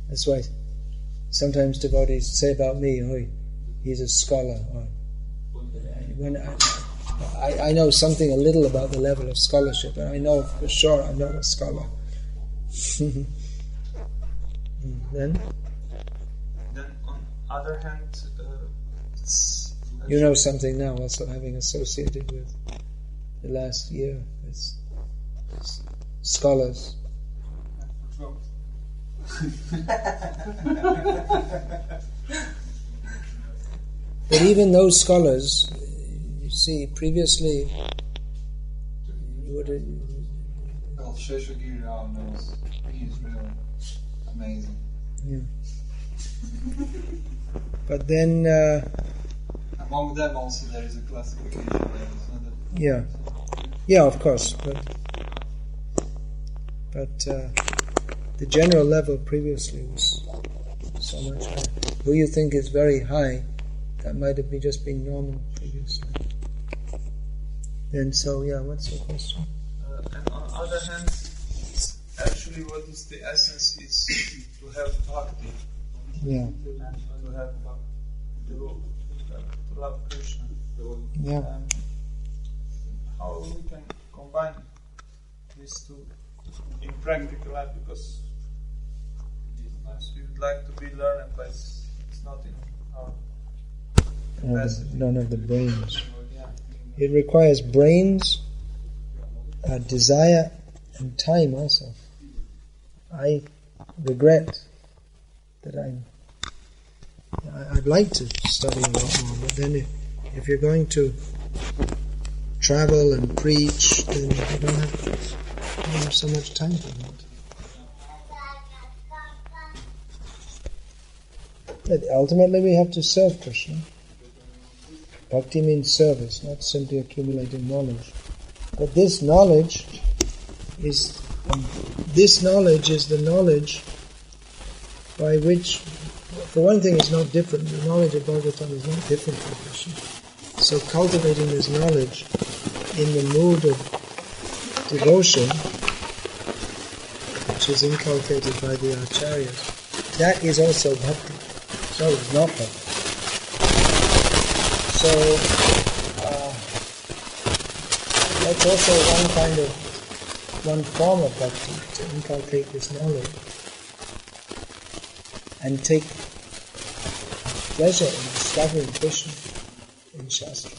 C: That's why sometimes devotees say about me, "Oh, he's a scholar." Or when I know something a little about the level of scholarship, and I know for sure I'm not a scholar. Then
D: on other hand,
C: you know something now, also having associated with the last year with scholars. But even those scholars, you see, previously you would have...
D: Well, Sheshagiri Rao knows. He is really amazing.
C: Yeah. But then...
D: among them also there is a classification there.
C: Yeah. Yeah, of course. But the general level previously was so much higher. Who you think is very high, that might have just been normal previously. Then what's your question?
D: And on the other hand, actually what is the essence is to have bhakti.
C: Yeah.
D: And to have to love Krishna.
C: Yeah.
D: How we can combine these two in practical life, because sometimes we would like to be learned, but it's not in our capacity.
C: Don't have the brains. It requires brains, desire, and time also. I regret that I'd like to study a lot more, but then if you're going to travel and preach, then you don't have so much time for that. But ultimately we have to serve Krishna. Bhakti means service, not simply accumulating knowledge. But this knowledge is the knowledge by which, for one thing, it's not different. The knowledge of Bhagavatam is not different from Krishna. So cultivating this knowledge in the mood of devotion, which is inculcated by the acharyas, that is also bhakti. So it's not bhakti. So that's also one form of bhakti, to inculcate this knowledge and take pleasure in discovering Krishna in Shastra.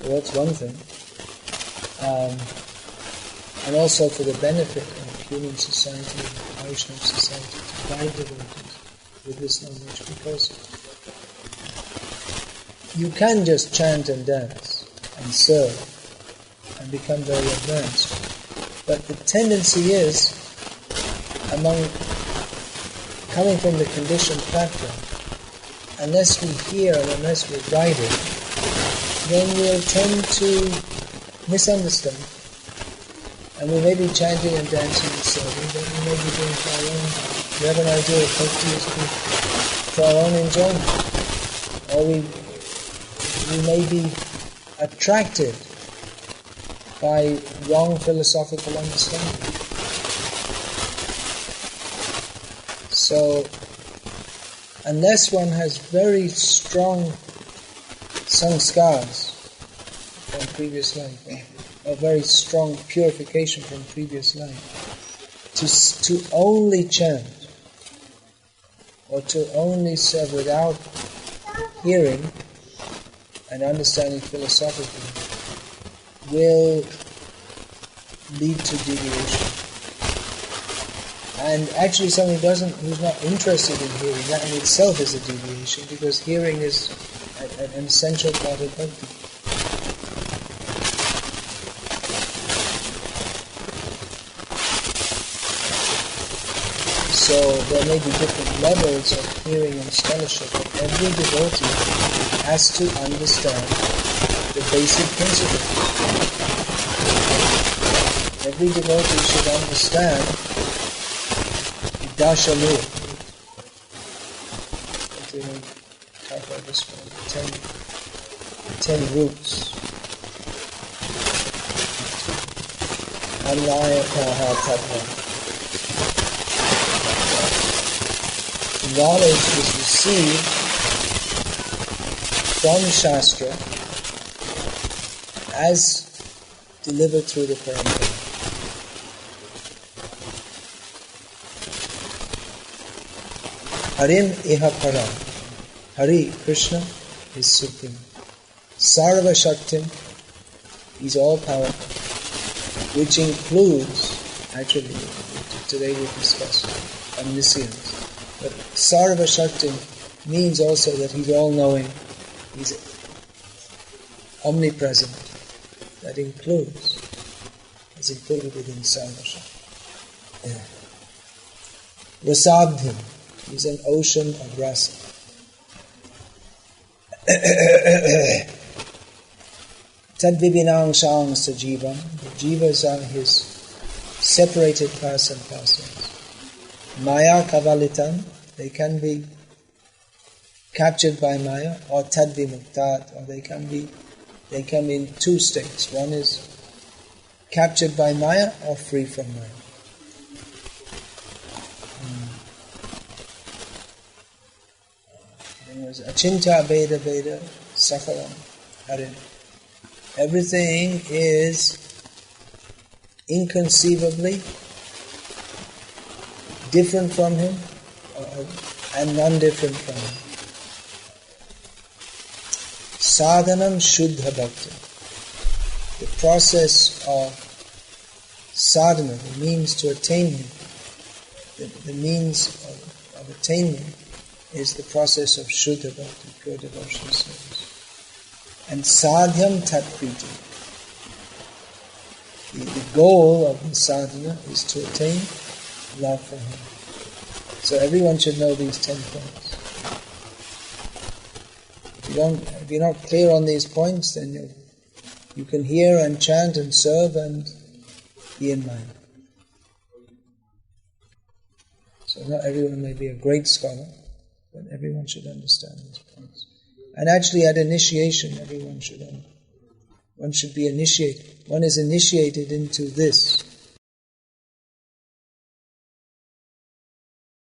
C: So that's one thing. And also for the benefit of human society and Vaishnava society, to guide devotees with this knowledge, because you can just chant and dance and serve and become very advanced. But the tendency is, coming from the conditioned background, unless we hear and unless we're guided, then we'll tend to misunderstand. And we may be chanting and dancing and serving, but we may be doing for our own. We have an idea of bhakti as for our own enjoyment. Or we may be attracted by wrong philosophical understanding. So, unless one has very strong sanskars from previous life, a very strong purification from previous life, to only chant or to only serve without hearing and understanding philosophically will lead to deviation. And actually someone who's not interested in hearing, that in itself is a deviation, because hearing is an essential part of bhakti. So there may be different levels of hearing and scholarship, but every devotee has to understand the basic principle. Every devotee should understand Dashalu. We talk about this one. 10 roots. Anaya Kaha Tattva. Knowledge is received from Shastra as delivered through the Parampara. Harim iha param. Hari, Krishna, is supreme. Sarva Shaktim, is all powerful, which includes, actually, today we discussed omniscience. But Sarva Shaktim means also that he's all-knowing, he's omnipresent. That is included within Sarva Shaktim. Yeah. Rasabdhim, he's an ocean of rasa. Tadvibinang shang sajivam, the jivas are his separated parts and parcels. Maya kavalitan, they can be captured by Maya, or tadvimuktat, or they come in two states. One is captured by Maya or free from Maya. Then there's achinta veda veda sakalam harin. Everything is inconceivably different from him and non-different from him. Sadhanam Shuddha Bhakti. The process of sadhana, the means to attain him, the means of attainment is the process of Shuddha Bhakti, pure devotional service. And Sadhyam Tat Priti. The goal of the sadhana is to attain love for him. So everyone should know these 10 points. If you're not clear on these points, then you can hear and chant and serve and be in mind. So not everyone may be a great scholar, but everyone should understand these points. And actually at initiation, one should be initiated. One is initiated into this.